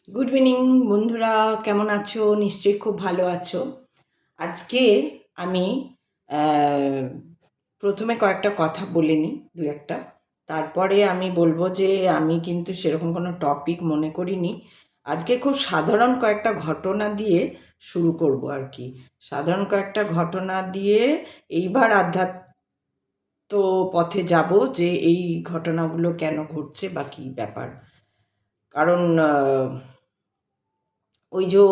Good evening বন্ধুরা, কেমন আছো? নিশ্চয়ই খুব ভালো আছো। আজকে আমি আহ, প্রথমে কয়েকটা কথা বলে নিই, দু একটা। তারপরে আমি বলবো যে আমি কিন্তু সেরকম কোনো টপিক মনে করিনি। আজকে খুব সাধারণ কয়েকটা ঘটনা দিয়ে শুরু করব আর কি। সাধারণ কয়েকটা ঘটনা দিয়ে এইবার আধ্যাত্ম পথে যাব, যে এই ঘটনাগুলো কেন ঘটছে বা কী ব্যাপার। কারণ ওই যে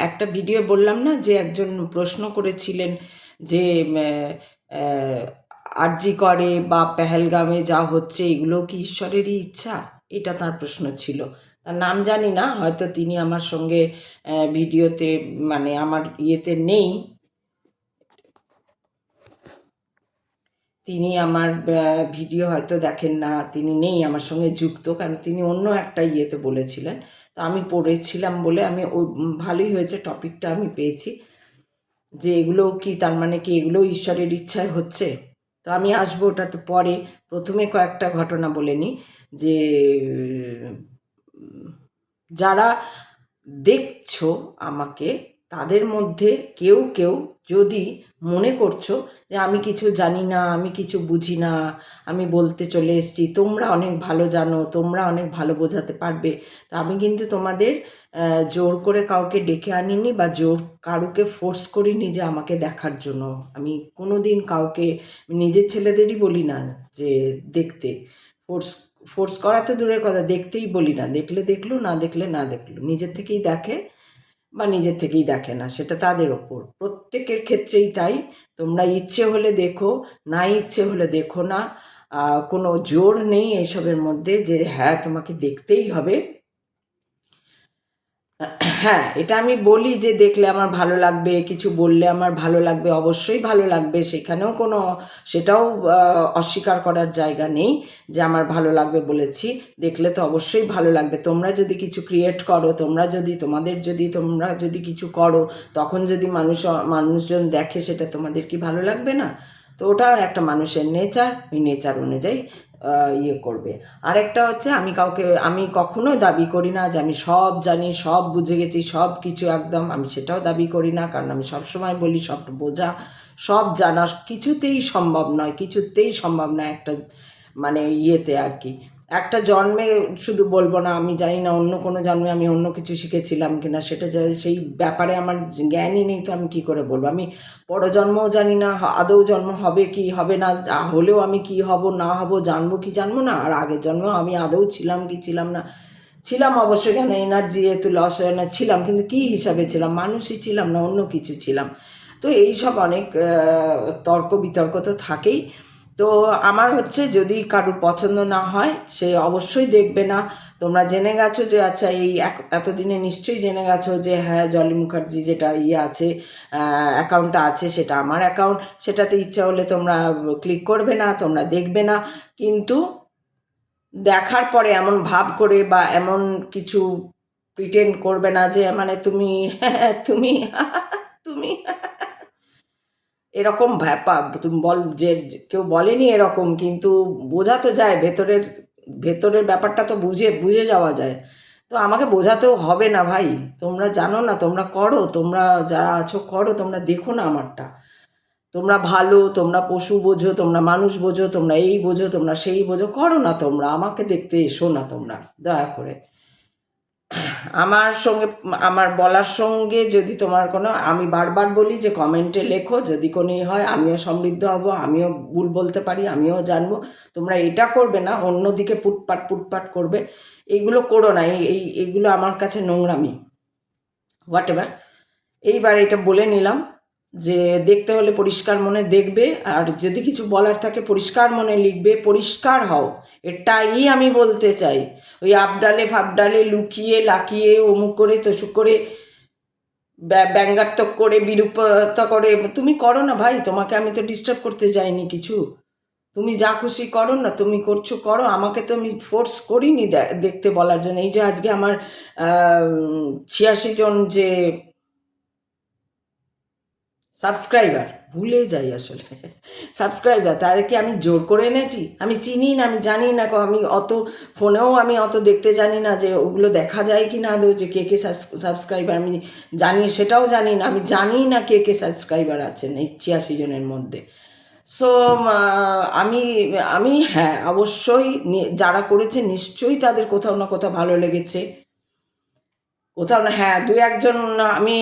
একটা ভিডিও বললাম না, যে একজন প্রশ্ন করেছিলেন যে আরজি করে বা পেহেলগামে যা হচ্ছে এগুলো কি ঈশ্বরেরই ইচ্ছা? এটা তার প্রশ্ন ছিল। তার নাম জানি না, হয়তো তিনি আমার সঙ্গে ভিডিওতে, মানে আমার ইয়েতে নেই, তিনি আমার ভিডিও হয়তো দেখেন না, তিনি নেই আমার সঙ্গে যুক্ত, কারণ তিনি অন্য একটা ইয়েতে বলেছিলেন। তো আমি পড়েছিলাম বলে আমি ভালোই হয়েছে, টপিকটা আমি পেয়েছি, যে এগুলো কি তার মানে কি এগুলো ঈশ্বরের ইচ্ছায় হচ্ছে। তো আমি আসবো ওটা তো পরে। প্রথমে কয়েকটা ঘটনা বলে নিই, যে যারা দেখছো আমাকে, তাদের মধ্যে কেউ কেউ যদি মনে করছো যে আমি কিছু জানি না, আমি কিছু বুঝি না, আমি বলতে চলে এসেছি, তোমরা অনেক ভালো জানো, তোমরা অনেক ভালো বোঝাতে পারবে, তো আমি কিন্তু তোমাদের জোর করে কাউকে ডেকে আনিনি বা জোর কারুকে ফোর্স করিনি যে আমাকে দেখার জন্য। আমি কোনো দিন কাউকে, নিজের ছেলেদেরই বলি না যে দেখতে। ফোর্স ফোর্স করা তো দূরের কথা, দেখতেই বলি না। দেখলে দেখলো, না দেখলে না দেখলো, নিজের থেকেই দেখে বা নিজের থেকেই দেখে না, সেটা তাদের ওপর। প্রত্যেকের ক্ষেত্রেই তাই। তোমরা ইচ্ছে হলে দেখো, না ইচ্ছে হলে দেখো না। কোনো জোর নেই এসবের মধ্যে যে হ্যাঁ তোমাকে দেখতেই হবে। হ্যাঁ, এটা আমি বলি যে দেখলে আমার ভালো লাগবে, কিছু বললে আমার ভালো লাগবে, অবশ্যই ভালো লাগবে, সেখানেও কোনো, সেটাও অস্বীকার করার জায়গা নেই যে আমার ভালো লাগবে বলেছি। দেখলে তো অবশ্যই ভালো লাগবে। তোমরা যদি কিছু ক্রিয়েট করো, তোমরা যদি তোমরা যদি কিছু করো, তখন যদি মানুষজন দেখে, সেটা তোমাদের কি ভালো লাগবে না? তো ওটা একটা মানুষের নেচার, ওই নেচার অনুযায়ী ইয়ে করবে। আরেকটা হচ্ছে, আমি কখনো দাবি করি না যে আমি সব জানি, সব বুঝে গেছি, সব কিছু একদম, আমি সেটাও দাবি করি না। কারণ আমি সবসময় বলি সব বোঝা, সব জানা কিছুতেই সম্ভব নয়, কিছুতেই সম্ভব নয় একটা, মানে ইয়েতে আর কি। একটা জন্মে শুধু বলবো না আমি জানি না, অন্য কোনো জন্মে আমি অন্য কিছু শিখেছিলাম কিনা, সেটা সেই ব্যাপারে আমার জ্ঞানই নেই, তো আমি কি করে বলবো? আমি পরজন্মও জানি না, আদৌ জন্ম হবে কি হবে না, হলেও আমি কি হব না হব, জানবো কি জানবো না, আর আগের জন্মেও আমি আদৌ ছিলাম কি ছিলাম না। ছিলাম অবশ্যই, কেন এনার্জি একটু লস হয় না, ছিলাম, কিন্তু কি হিসাবে ছিলাম? মানুষই ছিলাম না অন্য কিছু ছিলাম? তো এইসব অনেক তর্ক বিতর্ক তো থাকেই। তো আমার হচ্ছে, যদি কারুর পছন্দ না হয়, সে অবশ্যই দেখবে না। তোমরা জেনে গেছো যে আচ্ছা, এই এতদিনে নিশ্চয়ই জেনে গেছো যে হ্যাঁ, জলি মুখার্জি যেটা ইয়ে আছে, অ্যাকাউন্টটা আছে, সেটা আমার অ্যাকাউন্ট। সেটাতে ইচ্ছা হলে তোমরা ক্লিক করবে না, তোমরা দেখবে না। কিন্তু দেখার পরে এমন ভাব করে বা এমন কিছু প্রিটেন্ড করবে না যে মানে তুমি তুমি তুমি এরকম ব্যাপার। তুমি যে কেউ বলেনি এরকম, কিন্তু বোঝা তো যায়, ভেতরের ভেতরের ব্যাপারটা তো বুঝে বুঝে যাওয়া যায়। তো আমাকে বোঝাতেও হবে না ভাই। তোমরা জানো না, তোমরা করো, তোমরা যারা আছো করো, তোমরা দেখো না আমারটা। তোমরা ভালো, তোমরা পশু বোঝো, তোমরা মানুষ বোঝো, তোমরা এই বোঝো, তোমরা সেই বোঝো, করো না, তোমরা আমাকে দেখতে এসো না তোমরা, দয়া করে। আমার সঙ্গে, আমার বলার সঙ্গে যদি তোমার কোনো, আমি বারবার বলি যে কমেন্টে লেখো, যদি কোনো হয় আমিও সমৃদ্ধ হব, আমিও ভুল বলতে পারি, আমিও জানবো। তোমরা এটা করবে না, অন্যদিকে পুটপাট পুটপাট করবে, এইগুলো করো না। এইগুলো আমার কাছে নোংরামি। What ever. এইবার এটা বলে নিলাম যে দেখতে হলে পরিষ্কার মনে দেখবে, আর যদি কিছু বলার থাকে পরিষ্কার মনে লিখবে, পরিষ্কার হও, এটাই আমি বলতে চাই। ওই আবডালে ফাবডালে, লুকিয়ে লাকিয়ে, অমুক করে তসুক করে, ব্যঙ্গাত্মক করে, বিরূপতা করে তুমি করো না ভাই। তোমাকে আমি তো ডিস্টার্ব করতে যাইনি কিছু। তুমি যা খুশি করো না, তুমি করছো করো, আমাকে তো আমি ফোর্স করিনি দেখতে বলার জন্য। এই যে আজকে আমার 86 জন যে সাবস্ক্রাইবার, ভুলে যাই আসলে। সাবস্ক্রাইবার, তাদেরকে আমি জোর করে এনেছি? আমি চিনি না, আমি জানি না, আমি অত ফোনেও আমি অত দেখতে জানি না যে ওগুলো দেখা যায় কি না আদৌ, যে কে কে সাবস্ক্রাইবার আমি জানি সেটাও জানি না। আমি জানি না কে কে সাবস্ক্রাইবার আছেন এই ৮৬ জনের মধ্যে। সো আমি আমি হ্যাঁ, অবশ্যই যারা করেছে নিশ্চয়ই তাদের কোথাও না কোথাও ভালো লেগেছে, কোথাও না, হ্যাঁ, দু একজন আমি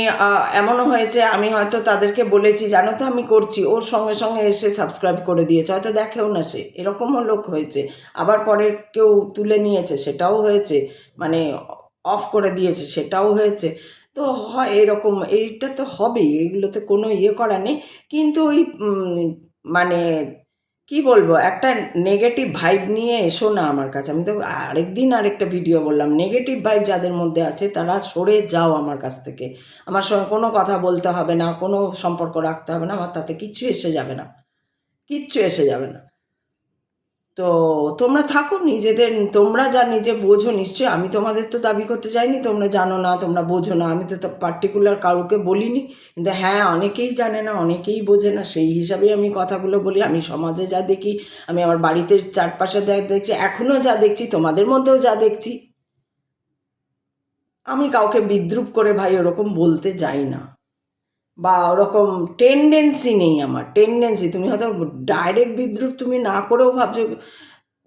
এমনও হয়েছে আমি হয়তো তাদেরকে বলেছি জানো তো আমি করছি, ওর সঙ্গে সঙ্গে এসে সাবস্ক্রাইব করে দিয়েছে, হয়তো দেখেও না সে, এরকমও লোক হয়েছে। আবার পরে কেউ তুলে নিয়েছে, সেটাও হয়েছে, মানে অফ করে দিয়েছে, সেটাও হয়েছে। তো হয় এরকম, এইটা তো হবেই, এগুলোতে কোনো ইয়ে করা নেই। কিন্তু ওই মানে কি বলবো, একটা নেগেটিভ ভাইব নিয়ে এসো না আমার কাছে। আমি তো আরেকদিন আরেকটা ভিডিও বললাম, নেগেটিভ ভাইব যাদের মধ্যে আছে তারা সরে যাও আমার কাছ থেকে। আমার সঙ্গে কোনো কথা বলতে হবে না, কোনো সম্পর্ক রাখতে হবে না, আমার তাতে কিচ্ছু এসে যাবে না, কিচ্ছু এসে যাবে না। তো তোমরা থাকো নিজেদের, তোমরা যা নিজে বোঝো, নিশ্চয়ই আমি তোমাদের তো দাবি করতে চাইনি তোমরা জানো না, তোমরা বোঝো না, আমি তো পার্টিকুলার কাউকে বলিনি। কিন্তু হ্যাঁ, অনেকেই জানে না, অনেকেই বোঝে না, সেই হিসাবেই আমি কথাগুলো বলি। আমি সমাজে যা দেখি, আমি আমার বাড়িতে চারপাশে দেখছি, এখনও যা দেখছি, তোমাদের মধ্যেও যা দেখছি, আমি কাউকে বিদ্রুপ করে ভাই ওরকম বলতে যাই না, বা ওরকম টেন্ডেন্সি নেই আমার। টেন্ডেন্সি, তুমি হয়তো ডাইরেক্ট বিদ্রুপ তুমি না করেও ভাবছো,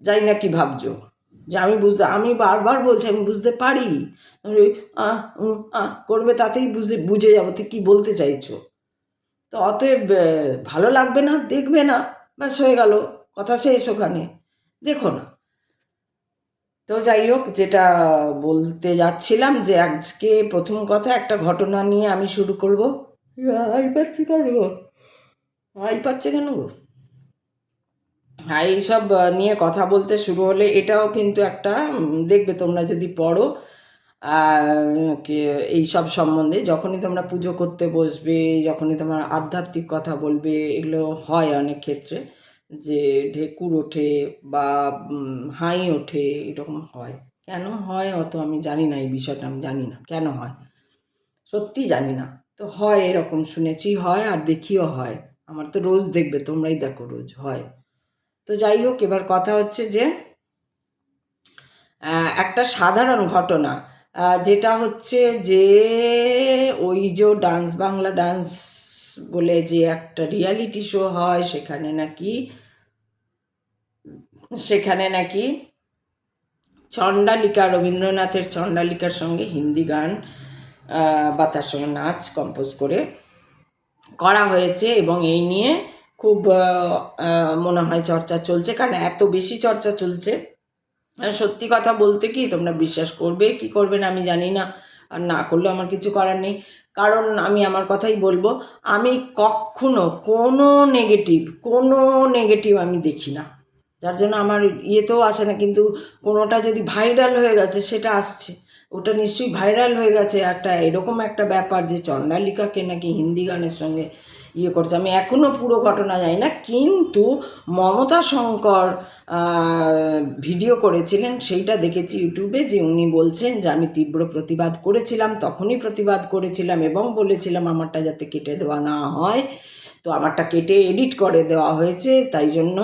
জানি না কি ভাবছো, যে আমি আমি বারবার বলছি আমি বুঝতে পারি, করবে, তাতেই বুঝে যাবো তুই কি বলতে চাইছো। তো অতএব ভালো লাগবে না, দেখবে না, ব্যাস হয়ে গেল, কথা শেষ ওখানে, দেখো না। তো যাই হোক, যেটা বলতে যাচ্ছিলাম, যে আজকে প্রথম কথা একটা ঘটনা নিয়ে আমি শুরু করব। হাই পাচ্ছে কেন গো, হাই পাচ্ছে কেন গো? হ্যাঁ, এইসব নিয়ে কথা বলতে শুরু হলে এটাও কিন্তু একটা দেখবে তোমরা যদি পড়ো এইসব সম্বন্ধে, যখনই তোমরা পুজো করতে বসবে, যখনই তোমার আধ্যাত্মিক কথা বলবে, এগুলো হয় অনেক ক্ষেত্রে, যে ঢেকুর ওঠে বা হাই ওঠে, এরকম হয়। কেন হয় অত আমি জানি না, এই বিষয়টা আমি জানি না কেন হয়, সত্যি জানি না। তো হয় এরকম, শুনেছি হয় আর দেখিও হয়, আমার তো রোজ দেখবে, তোমরাই দেখো রোজ হয়। তো যাই হোক, এবার কথা হচ্ছে যে একটা সাধারণ ঘটনা, যেটা হচ্ছে যে ওই যে ডান্স বাংলা ডান্স বলে যে একটা রিয়ালিটি শো হয়, সেখানে নাকি চণ্ডালিকা, রবীন্দ্রনাথের চণ্ডালিকার সঙ্গে হিন্দি গান বা তার সঙ্গে নাচ কম্পোজ করা হয়েছে, এবং এই নিয়ে খুব মনে হয় চর্চা চলছে, কারণ এত বেশি চর্চা চলছে। সত্যি কথা বলতে কি, তোমরা বিশ্বাস করবে কি করবে না আমি জানি না, আর না করলেও আমার কিছু করার নেই, কারণ আমি আমার কথাই বলবো। আমি কখনো কোনো নেগেটিভ আমি দেখি না, যার জন্য আমার ইয়েতেও আসে না। কিন্তু কোনোটা যদি ভাইরাল হয়ে গেছে, সেটা আসছে, ওটা নিশ্চয়ই ভাইরাল হয়ে গেছে, একটা এরকম একটা ব্যাপার যে চণ্ডালিকাকে নাকি হিন্দি গানের সঙ্গে ইয়ে করছে। আমি এখনও পুরো ঘটনা জানি না, কিন্তু মমতা শঙ্কর ভিডিও করেছিলেন, সেইটা দেখেছি ইউটিউবে, যে উনি বলছেন যে আমি তীব্র প্রতিবাদ করেছিলাম, তখনই প্রতিবাদ করেছিলাম এবং বলেছিলাম আমারটা যাতে কেটে দেওয়া না হয়। তো আমারটা কেটে এডিট করে দেওয়া হয়েছে, তাই জন্য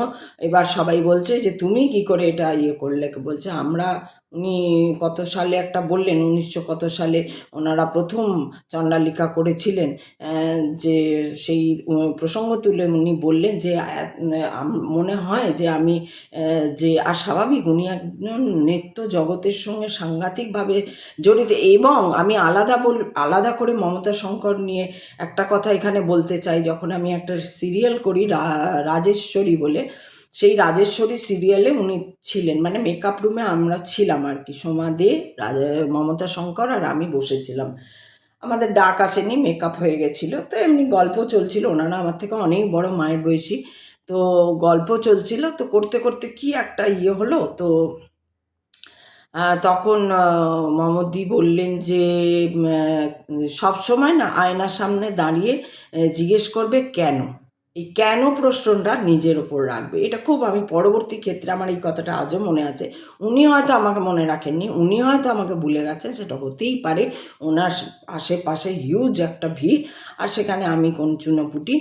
এবার সবাই বলছে যে তুমি কি করে এটা ইয়ে করলে, বলছে আমরা, উনি কত সালে একটা বললেন, ১৯০০ কত সালে ওনারা প্রথম চণ্ডালিকা করেছিলেন, যে সেই প্রসঙ্গ তুলে উনি বললেন যে মনে হয় যে আমি যে, আর স্বাভাবিক, উনি একজন নৃত্য জগতের সঙ্গে সাংঘাতিকভাবে জড়িত। এবং আমি আলাদা করে মমতা শঙ্কর নিয়ে একটা কথা এখানে বলতে চাই। যখন আমি একটা সিরিয়াল করি রাজেশ্বরী বলে, সেই রাজেশ্বরী সিরিয়ালে উনি ছিলেন, মানে মেকআপ রুমে আমরা ছিলাম আর কি, সোমা দে, মমতা শঙ্কর আর আমি বসেছিলাম, আমাদের ডাক আসেনি, মেকআপ হয়ে গেছিলো, তো এমনি গল্প চলছিল, ওনারা আমার থেকে অনেক বড়, মায়ের বয়সী। তো গল্প চলছিল, তো করতে করতে কি একটা ইয়ে হলো, তো তখন মমদি বললেন যে সব সময় না আয়নার সামনে দাঁড়িয়ে জিজ্ঞেস করবে কেন, এই কেন প্রশ্নটা নিজের ওপর রাখবে। এটা খুব, আমি পরবর্তী ক্ষেত্রে আমার এই কথাটা আজও মনে আছে। উনি হয়তো আমাকে মনে রাখেননি, উনি হয়তো আমাকে ভুলে গেছেন, সেটা হতেই পারে। ওনার আশেপাশে হিউজ একটা ভিড়, আর সেখানে আমি কোন চুনোপুটি।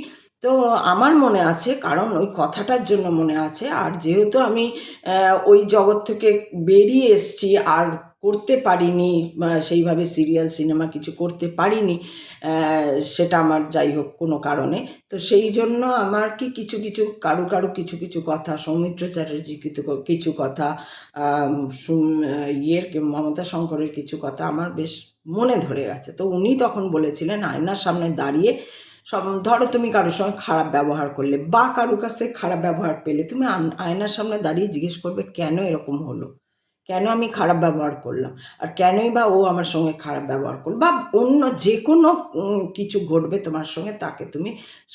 তো আমার মনে আছে, কারণ ওই কথাটার জন্য মনে আছে। আর যেহেতু আমি ওই জগৎ থেকে বেরিয়ে এসেছি, আর করতে পারিনি সেইভাবে সিরিয়াল সিনেমা কিছু করতে পারিনি, সেটা আমার যাই হোক কোনো কারণে। তো সেই জন্য আমার কি কিছু কিছু কারু কিছু কিছু কথা, সৌমিত্র চ্যাটার্জি কিছু কথা, মমতা শঙ্করের কিছু কথা আমার বেশ মনে ধরে গেছে। তো উনি তখন বলেছিলেন, আয়নার সামনে দাঁড়িয়ে ধরো তুমি কারোর সঙ্গে খারাপ ব্যবহার করলে বা কারোর কাছ থেকে খারাপ ব্যবহার পেলে, তুমি আয়নার সামনে দাঁড়িয়ে জিজ্ঞেস করবে কেন এরকম হলো, কেন আমি খারাপ ব্যবহার করলাম, আর কেনই বা ও আমার সঙ্গে খারাপ ব্যবহার করলো, বা অন্য যে কোনো কিছু ঘটবে তোমার সঙ্গে, তাকে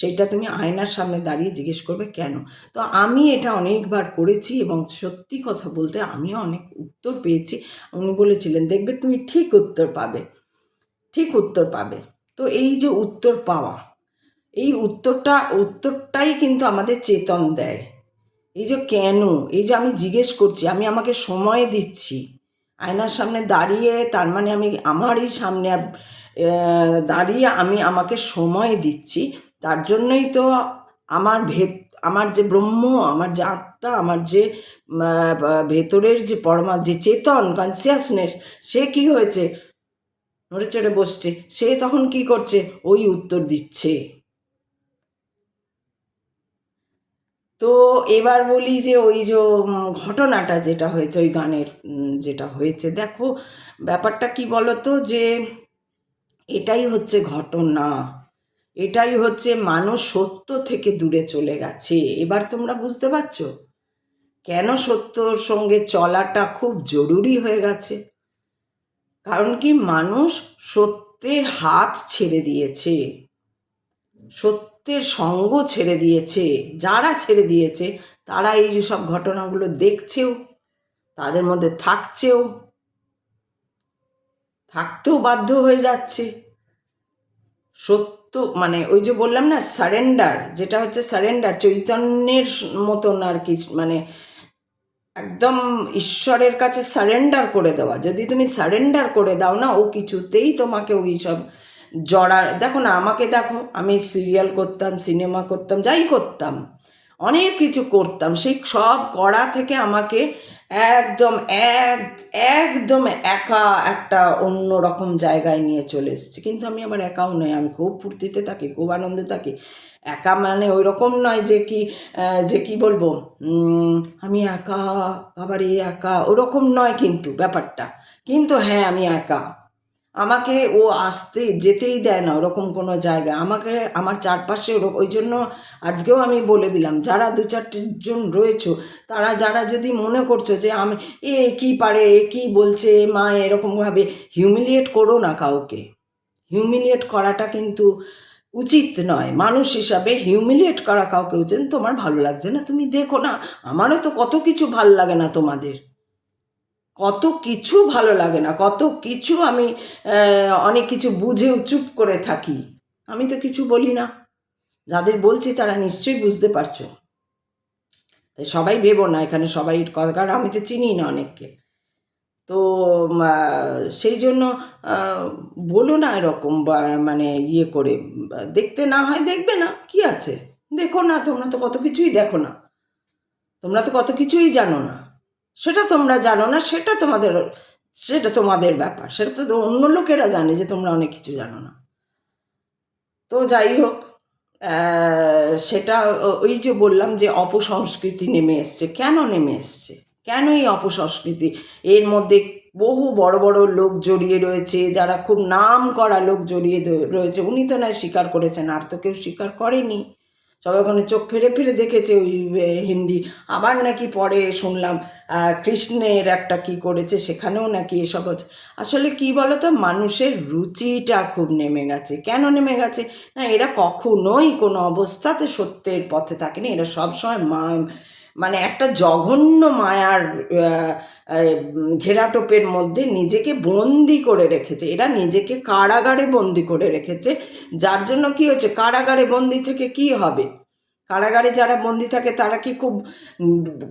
সেইটা তুমি আয়নার সামনে দাঁড়িয়ে জিজ্ঞেস করবে কেন। তো আমি এটা অনেকবার করেছি, এবং সত্যি কথা বলতে আমিও অনেক উত্তর পেয়েছি। উনি বলেছিলেন, দেখবে তুমি ঠিক উত্তর পাবে, ঠিক উত্তর পাবে। তো এই যে উত্তর পাওয়া, এই উত্তরটাই কিন্তু আমাদের চেতন দেয়। এই যে কেন, এই যে আমি জিজ্ঞেস করছি, আমি আমাকে সময় দিচ্ছি আয়নার সামনে দাঁড়িয়ে, তার মানে আমি আমারই সামনে দাঁড়িয়ে আমি আমাকে সময় দিচ্ছি। তার জন্যই তো আমার যে ব্রহ্ম, আমার যে আত্মা, আমার যে ভেতরের যে যে চেতন কনসিয়াসনেস, সে কি হয়েছে, নড়ে চড়ে বসছে। সে তখন কি করছে, ওই উত্তর দিচ্ছে। তো এবার বলি যে ওই যে ঘটনাটা যেটা হয়েছে, ওই গানের যেটা হয়েছে, দেখো ব্যাপারটা কি বলতো, যে এটাই হচ্ছে ঘটনা, এটাই হচ্ছে মানুষ সত্য থেকে দূরে চলে গেছে। এবার তোমরা বুঝতে পারছো কেন সত্যর সঙ্গে চলাটা খুব জরুরি হয়ে গেছে। কারণ কি, মানুষ সত্যের হাত ছেড়ে দিয়েছে, সত্যের সঙ্গ ছেড়ে দিয়েছে। যারা ছেড়ে দিয়েছে তারা এই সব ঘটনাগুলো দেখছেও, তাদের মধ্যে থাকতেও বাধ্য হয়ে যাচ্ছে। সত্য মানে ওই যে বললাম না, সারেন্ডার, যেটা হচ্ছে সারেন্ডার, চৈতন্যের মতন আর কি, মানে একদম ঈশ্বরের কাছে সারেন্ডার করে দেওয়া। যদি তুমি সারেন্ডার করে দাও না, ও কিছুতেই তোমাকে ওই সব দেখো না, আমাকে দেখো, আমি সিরিয়াল করতাম, সিনেমা করতাম, যাই করতাম, অনেক কিছু করতাম, সেই সব করা থেকে আমাকে একদম একদম একা একটা অন্য রকম জায়গায় নিয়ে চলে এসছে। কিন্তু আমি আবার একাও নই, আমি খুব ফুর্তিতে থাকি, খুব আনন্দে থাকি। একা মানে ওই রকম নয় যে কি বলবো, আমি একা, আবার একা, ওরকম নয় কিন্তু ব্যাপারটা। কিন্তু হ্যাঁ, আমি একা, আমাকে ও আসতে যেতেই দেয় না ওরকম কোনো জায়গা, আমাকে আমার চারপাশে ওই জন্য আজকেও আমি বলে দিলাম, যারা 2-4 জন রয়েছো, তারা যারা যদি মনে করছো যে আমি কি পারে, কি বলছে মা, এরকমভাবে হিউমিলিয়েট করো না কাউকে। হিউমিলিয়েট করাটা কিন্তু উচিত নয়, মানুষ হিসাবে হিউমিলিয়েট করা কাউকে উচিত। তোমার ভালো লাগছে না, তুমি দেখো না, আমারও তো কত কিছু ভালো লাগে না, তোমাদের কত কিছু ভালো লাগে না, কত কিছু আমি অনেক কিছু বুঝেও চুপ করে থাকি, আমি তো কিছু বলি না। যাদের বলছি তারা নিশ্চয়ই বুঝতে পারছো। তাই সবাই ভেবো না এখানে সবাই কথা, কারণ আমি তো চিনি না অনেককে। তো সেই জন্য বলো না এরকম, মানে ইয়ে করে, দেখতে না হয় দেখবে না, কি আছে, দেখো না, তোমরা তো কত কিছুই দেখো না, তোমরা তো কত কিছুই জানো না। সেটা তোমরা জানো না, সেটা তোমাদের ব্যাপার, সেটা তো অন্য লোকেরা জানে যে তোমরা অনেক কিছু জানো না। তো যাই হোক, সেটা ওই যে বললাম যে অপসংস্কৃতি নেমে এসছে। কেন নেমে এসছে, কেন এই অপসংস্কৃতি? এর মধ্যে বহু বড় বড় লোক জড়িয়ে রয়েছে, যারা খুব নাম করা লোক জড়িয়ে রয়েছে। উনি তো নয় স্বীকার করেছেন, আর তো কেউ স্বীকার করেনি, সবাই ওখানে চোখ ফিরে ফিরে দেখেছে ওই হিন্দি। আবার নাকি পরে শুনলাম কৃষ্ণের একটা কি করেছে, সেখানেও নাকি এসব হচ্ছে। আসলে কি বলতো, মানুষের রুচিটা খুব নেমে গেছে। কেন নেমে গেছে না, এরা কখনোই কোনো অবস্থাতে সত্যের পথে থাকেনি, এরা সবসময় মানে একটা জঘন্য মায়ার ঘেরাটোপের মধ্যে নিজেকে বন্দি করে রেখেছে। এরা নিজেকে কারাগারে বন্দি করে রেখেছে, যার জন্য কি হয়েছে, কারাগারে বন্দি থেকে কি হবে, কারাগারে যারা বন্দি থাকে তারা কি খুব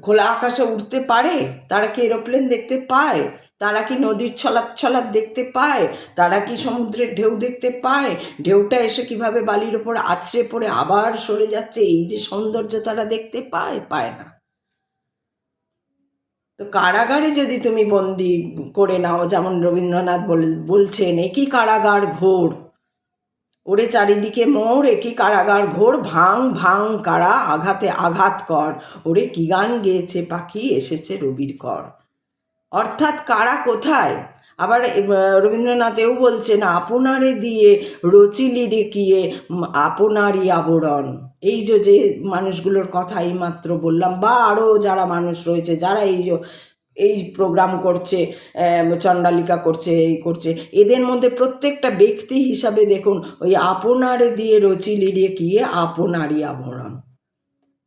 খোলা আকাশে উঠতে পারে? তারা কি এরোপ্লেন দেখতে পায়? তারা কি নদীর ছলাৎ দেখতে পায়? তারা কি সমুদ্রের ঢেউ দেখতে পায়? ঢেউটা এসে কিভাবে বালির ওপর আছড়ে পড়ে আবার সরে যাচ্ছে, এই যে সৌন্দর্য তারা দেখতে পায়? পায় না। তো কারাগারে যদি তুমি বন্দি করে নাও, যেমন রবীন্দ্রনাথ বলছেন, একই কারাগার ঘোর, ওরে চারিদিকে মোর, একই কারাগার ঘোর, ভাঙ ভাঙ কারা আঘাতে আঘাত কর, ওরে কি গান গেয়েছে পাখি এসেছে রবির কর। অর্থাৎ কারা কোথায়? আবার রবীন্দ্রনাথেও বলছেন, আপনারে দিয়ে রচিলি ডেকিয়ে আপনারই আবরণ। এই যে মানুষগুলোর কথা এই মাত্র বললাম, বা আরও যারা মানুষ রয়েছে যারা এই প্রোগ্রাম করছে, চণ্ডালিকা করছে, এই করছে, এদের মধ্যে প্রত্যেকটা ব্যক্তি হিসাবে দেখুন, ওই আপনারে দিয়ে রচিলি ডেকিয়ে আপনারই আবরণ।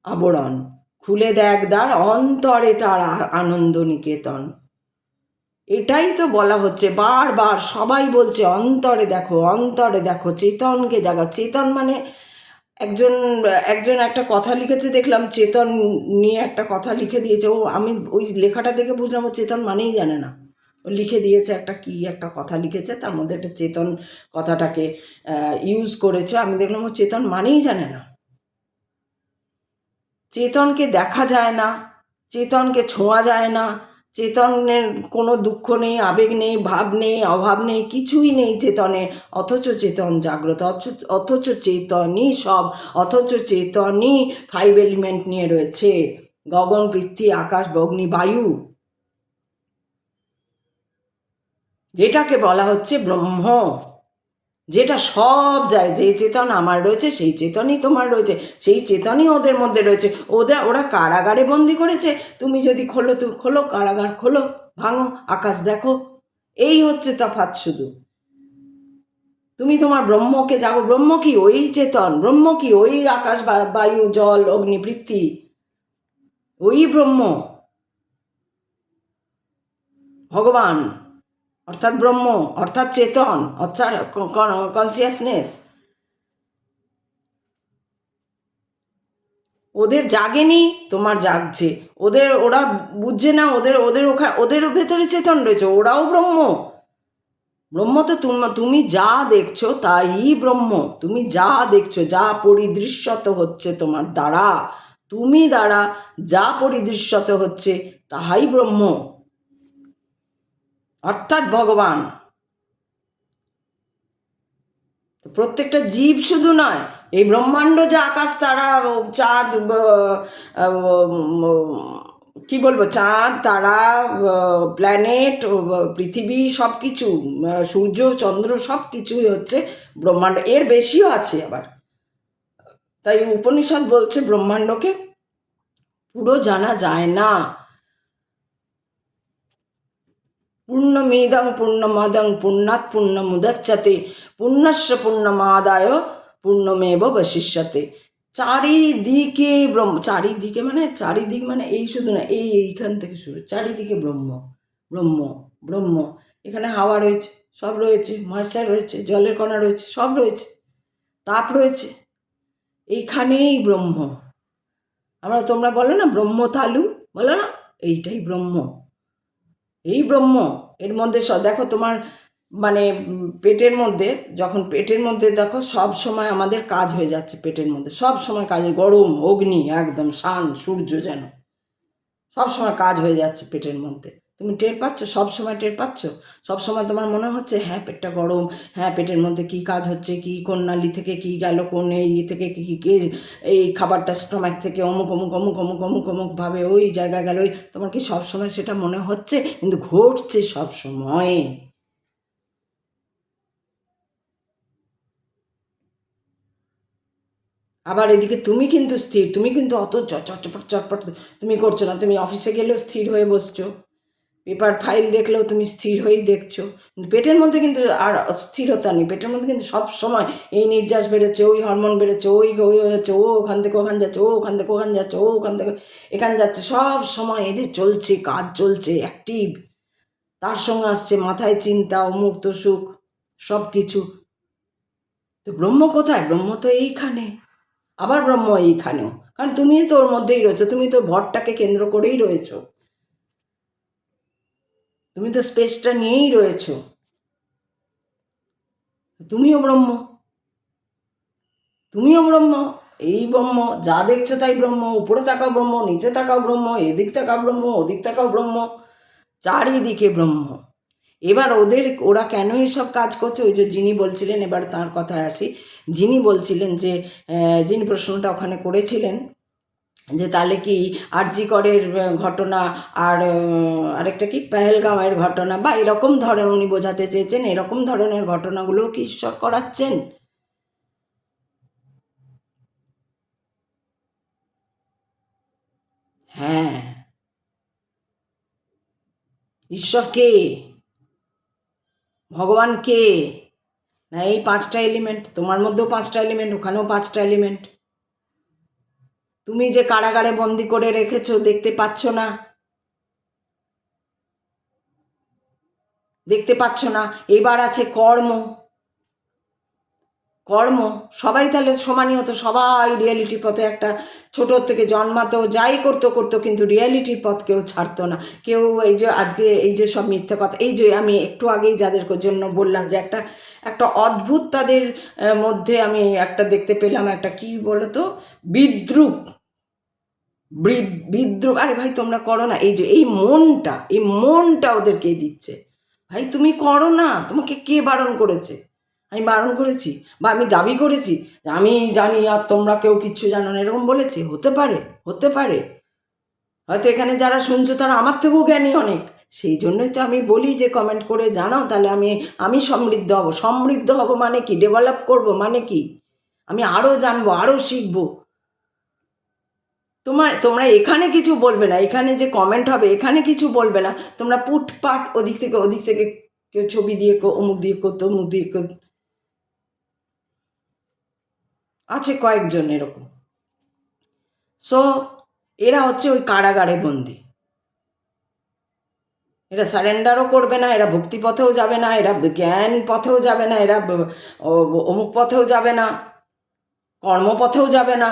আবরণ খুলে দেখ দ্বার, অন্তরে তার আনন্দ নিকেতন। এটাই তো বলা হচ্ছে বারবার, সবাই বলছে অন্তরে দেখো, অন্তরে দেখো, চেতনকে জাগা। চেতন মানে একজন একটা কথা লিখেছে দেখলাম, চেতন নিয়ে একটা কথা লিখে দিয়েছে। আমি ওই লেখাটা দেখে বুঝলাম ও চেতন মানেই জানে না। ও লিখে দিয়েছে একটা কথা লিখেছে, তার মধ্যে একটা চেতন কথাটাকে ইউজ করেছে। আমি দেখলাম ও চেতন মানেই জানে না। চেতনকে দেখা যায় না, চেতনকে ছোঁয়া যায় না, চেতনের কোনো দুঃখ নেই, আবেগ নেই, ভাব নেই, অভাব নেই, কিছুই নেই চেতনের। অথচ চেতন জাগ্রত, অথচ চেতনই সব, অথচ চেতনই 5 এলিমেন্ট নিয়ে রয়েছে, গগন, পৃথ্বী, আকাশ, অগ্নি, বায়ু, যেটাকে বলা হচ্ছে ব্রহ্ম, যেটা সব যায়। যে চেতন আমার রয়েছে সেই চেতনই তোমার রয়েছে, সেই চেতনই ওদের মধ্যে রয়েছে। ওরা কারাগারে বন্দি করেছে, তুমি যদি খোলো কারাগার, খোলো, ভাঙো, আকাশ দেখো। এই হচ্ছে তফাৎ শুধু। তুমি তোমার ব্রহ্মকে জাগো। ব্রহ্ম কি? ওই চেতন। ব্রহ্ম কি? ওই আকাশ, বায়ু, জল, অগ্নি, পৃথ্বী, ওই ব্রহ্ম, ভগবান, অর্থাৎ ব্রহ্ম, অর্থাৎ চেতন, অর্থাৎ কনসিয়াসনেস। ওদের জাগেনি, তোমার জাগছে। ওরা বুঝছে না, ওদেরও ভেতরে চেতন রয়েছে, ওরাও ব্রহ্ম। ব্রহ্ম তো তুমি যা দেখছো তাই ব্রহ্ম। তুমি যা দেখছো, যা পরিদৃশ্যত হচ্ছে তোমার দ্বারা, তুমি দ্বারা যা পরিদৃশ্যত হচ্ছে তাহাই ব্রহ্ম, অর্থাৎ ভগবান। প্রত্যেকটা জীব শুধু নয়, এই ব্রহ্মাণ্ড, যে আকাশ, তারা, চাঁদ, কি বলবো, চাঁদ, তারা, প্ল্যানেট, পৃথিবী, সব কিছু, সূর্য, চন্দ্র, সব কিছুই হচ্ছে ব্রহ্মাণ্ড। এর বেশিও আছে আবার। তাই উপনিষদ বলছে ব্রহ্মাণ্ডকে পুরো জানা যায় না। পূর্ণমিদং পূর্ণমাদং পূর্ণাৎ পূর্ণমুদচ্যতে পূর্ণস্য পূর্ণমাদায় পূর্ণমেব বশিষ্যতে। চারিদিকে ব্রহ্ম, চারিদিক মানে এই শুধু না, এইখান থেকে শুরু, চারিদিকে ব্রহ্ম, ব্রহ্ম, ব্রহ্ম। এখানে হাওয়া রয়েছে, সব রয়েছে, ময়েশ্চার রয়েছে, জলের কণা রয়েছে, সব রয়েছে, তাপ রয়েছে, এইখানেই ব্রহ্ম। তোমরা বলো না ব্রহ্ম তালু, বলো না, এইটাই ব্রহ্ম, এই ব্রহ্ম। এর মধ্যে দেখো তোমার মানে পেটের মধ্যে, যখন পেটের মধ্যে দেখো সব সময় আমাদের কাজ হয়ে যাচ্ছে, পেটের মধ্যে সব সময় কাজ, গরম অগ্নি, একদম শান সূর্য, যেন সব সময় কাজ হয়ে যাচ্ছে পেটের মধ্যে। তুমি টের পাচ্ছ? সব সময় টের পাচ্ছ? সব সময় তোমার মনে হচ্ছে হ্যাঁ পেটটা গরম, হ্যাঁ পেটের মধ্যে কি কাজ হচ্ছে, কি কোন নালি থেকে কি গেল, কোন এই থেকে কি কি এই খাবারটা স্টোমাক থেকে অমুক অমুক অমুক অমুক অমুক অমুক ভাবে ওই জায়গায় গেল। তোমার কি সব সময় সেটা মনে হচ্ছে? কিন্তু ঘটছে সব সময়। আবার এদিকে তুমি কিন্তু স্থির, তুমি কিন্তু অত চটপট চটপট তুমি করছো না। তুমি অফিসে গেলেও স্থির হয়ে বসছো, পেপার ফাইল দেখলেও তুমি স্থির হয়েই দেখছো। কিন্তু পেটের মধ্যে কিন্তু আর স্থিরতা নেই। পেটের মধ্যে কিন্তু সব সময় এই নির্যাস বেরোচ্ছে, ওই হরমোন বেরোচ্ছে, ওই হচ্ছে, ও ওখান থেকে ওখানে যাচ্ছে, ও ওখান থেকে ওখানে যাচ্ছে, ও ওখান থেকে এখানে যাচ্ছে, সব সময় এদের চলছে, কাজ চলছে, অ্যাক্টিভ। তার সঙ্গে আসছে মাথায় চিন্তা, অমুক্ত সুখ, সব কিছু। তো ব্রহ্ম কোথায়? ব্রহ্ম তো এইখানে, আবার ব্রহ্ম এইখানেও। কারণ তুমি তো ওর মধ্যেই রয়েছো, তুমি তো ভরটাকে কেন্দ্র করেই রয়েছো, তুমি তো স্পেসটা নিয়েই রয়েছো, তুমিও ব্রহ্ম, তুমিও ব্রহ্ম। এই ব্রহ্ম, যা দেখছো তাই ব্রহ্ম, উপরে তাকাও ব্রহ্ম, নিচে তাকাও ব্রহ্ম, এদিক তাকাও ব্রহ্ম, ওদিক তাকাও ব্রহ্ম, চারিদিকে ব্রহ্ম। এবার ওরা কেন এসব কাজ করছে, ওই যে যিনি বলছিলেন, এবার তার কথায় আসি, যিনি বলছিলেন যে যিনি প্রশ্নটা ওখানে করেছিলেন যে তাহলে কি আরজি করের ঘটনা আর আরেকটা কি পেহেলগাঁওয়ের ঘটনা বা এরকম ধরনের, উনি বোঝাতে চেয়েছেন এরকম ধরনের ঘটনাগুলো কি ঈশ্বর করাচ্ছেন? হ্যাঁ, ঈশ্বর কে, ভগবান কে? না এই পাঁচটা এলিমেন্ট, তোমার মধ্যেও পাঁচটা এলিমেন্ট, ওখানেও পাঁচটা এলিমেন্ট। তুমি যে কারাগারে বন্দি করে রেখেছো, দেখতে পাচ্ছ না, দেখতে পাচ্ছ না। এবার আছে কর্ম, কর্ম। সবাই তাহলে সমানই হতো, সবাই রিয়েলিটি পথে একটা ছোটোর থেকে জন্মাতো, যাই করতো করতো, কিন্তু রিয়েলিটির পথ কেউ ছাড়তো না। কেউ এই যে আজকে এই যে সব মিথ্যে কথা, এই যে আমি একটু আগেই যাদের জন্য বললাম যে একটা একটা অদ্ভুত তাদের মধ্যে আমি একটা দেখতে পেলাম, একটা কি বলতো, বিদ্রুপ, বিদ্রুপ। আরে ভাই তোমরা করো না, এই যে এই মনটা ওদেরকে দিচ্ছে, ভাই তুমি করো না, তোমাকে কে বারণ করেছে? আমি বারণ করেছি বা আমি দাবি করেছি যে আমি জানি আর তোমরা কেউ কিচ্ছু জানো না, এরকম বলেছি? হতে পারে, হতে পারে, হয়তো এখানে যারা শুনছো তারা আমার থেকেও জ্ঞানী অনেক। সেই জন্যই তো আমি বলি যে কমেন্ট করে জানাও, তাহলে আমি আমি সমৃদ্ধ হব। সমৃদ্ধ হব মানে কি? ডেভেলপ করব মানে কি? আমি আরও জানবো, আরও শিখবো। তোমরা এখানে কিছু বলবে না, এখানে যে কমেন্ট হবে এখানে কিছু বলবে না, তোমরা পুটপাট ওদিক থেকে কেউ ছবি দিয়ে অমুক দিয়ে কো তমুক দিয়ে কো, আছে কয়েকজন এরকম। সো এরা হচ্ছে ওই কারাগারে বন্দি, এরা সারেন্ডারও করবে না, এরা ভক্তি পথেও যাবে না, এরা জ্ঞান পথেও যাবে না, এরা অমুক পথেও যাবে না, কর্মপথেও যাবে না।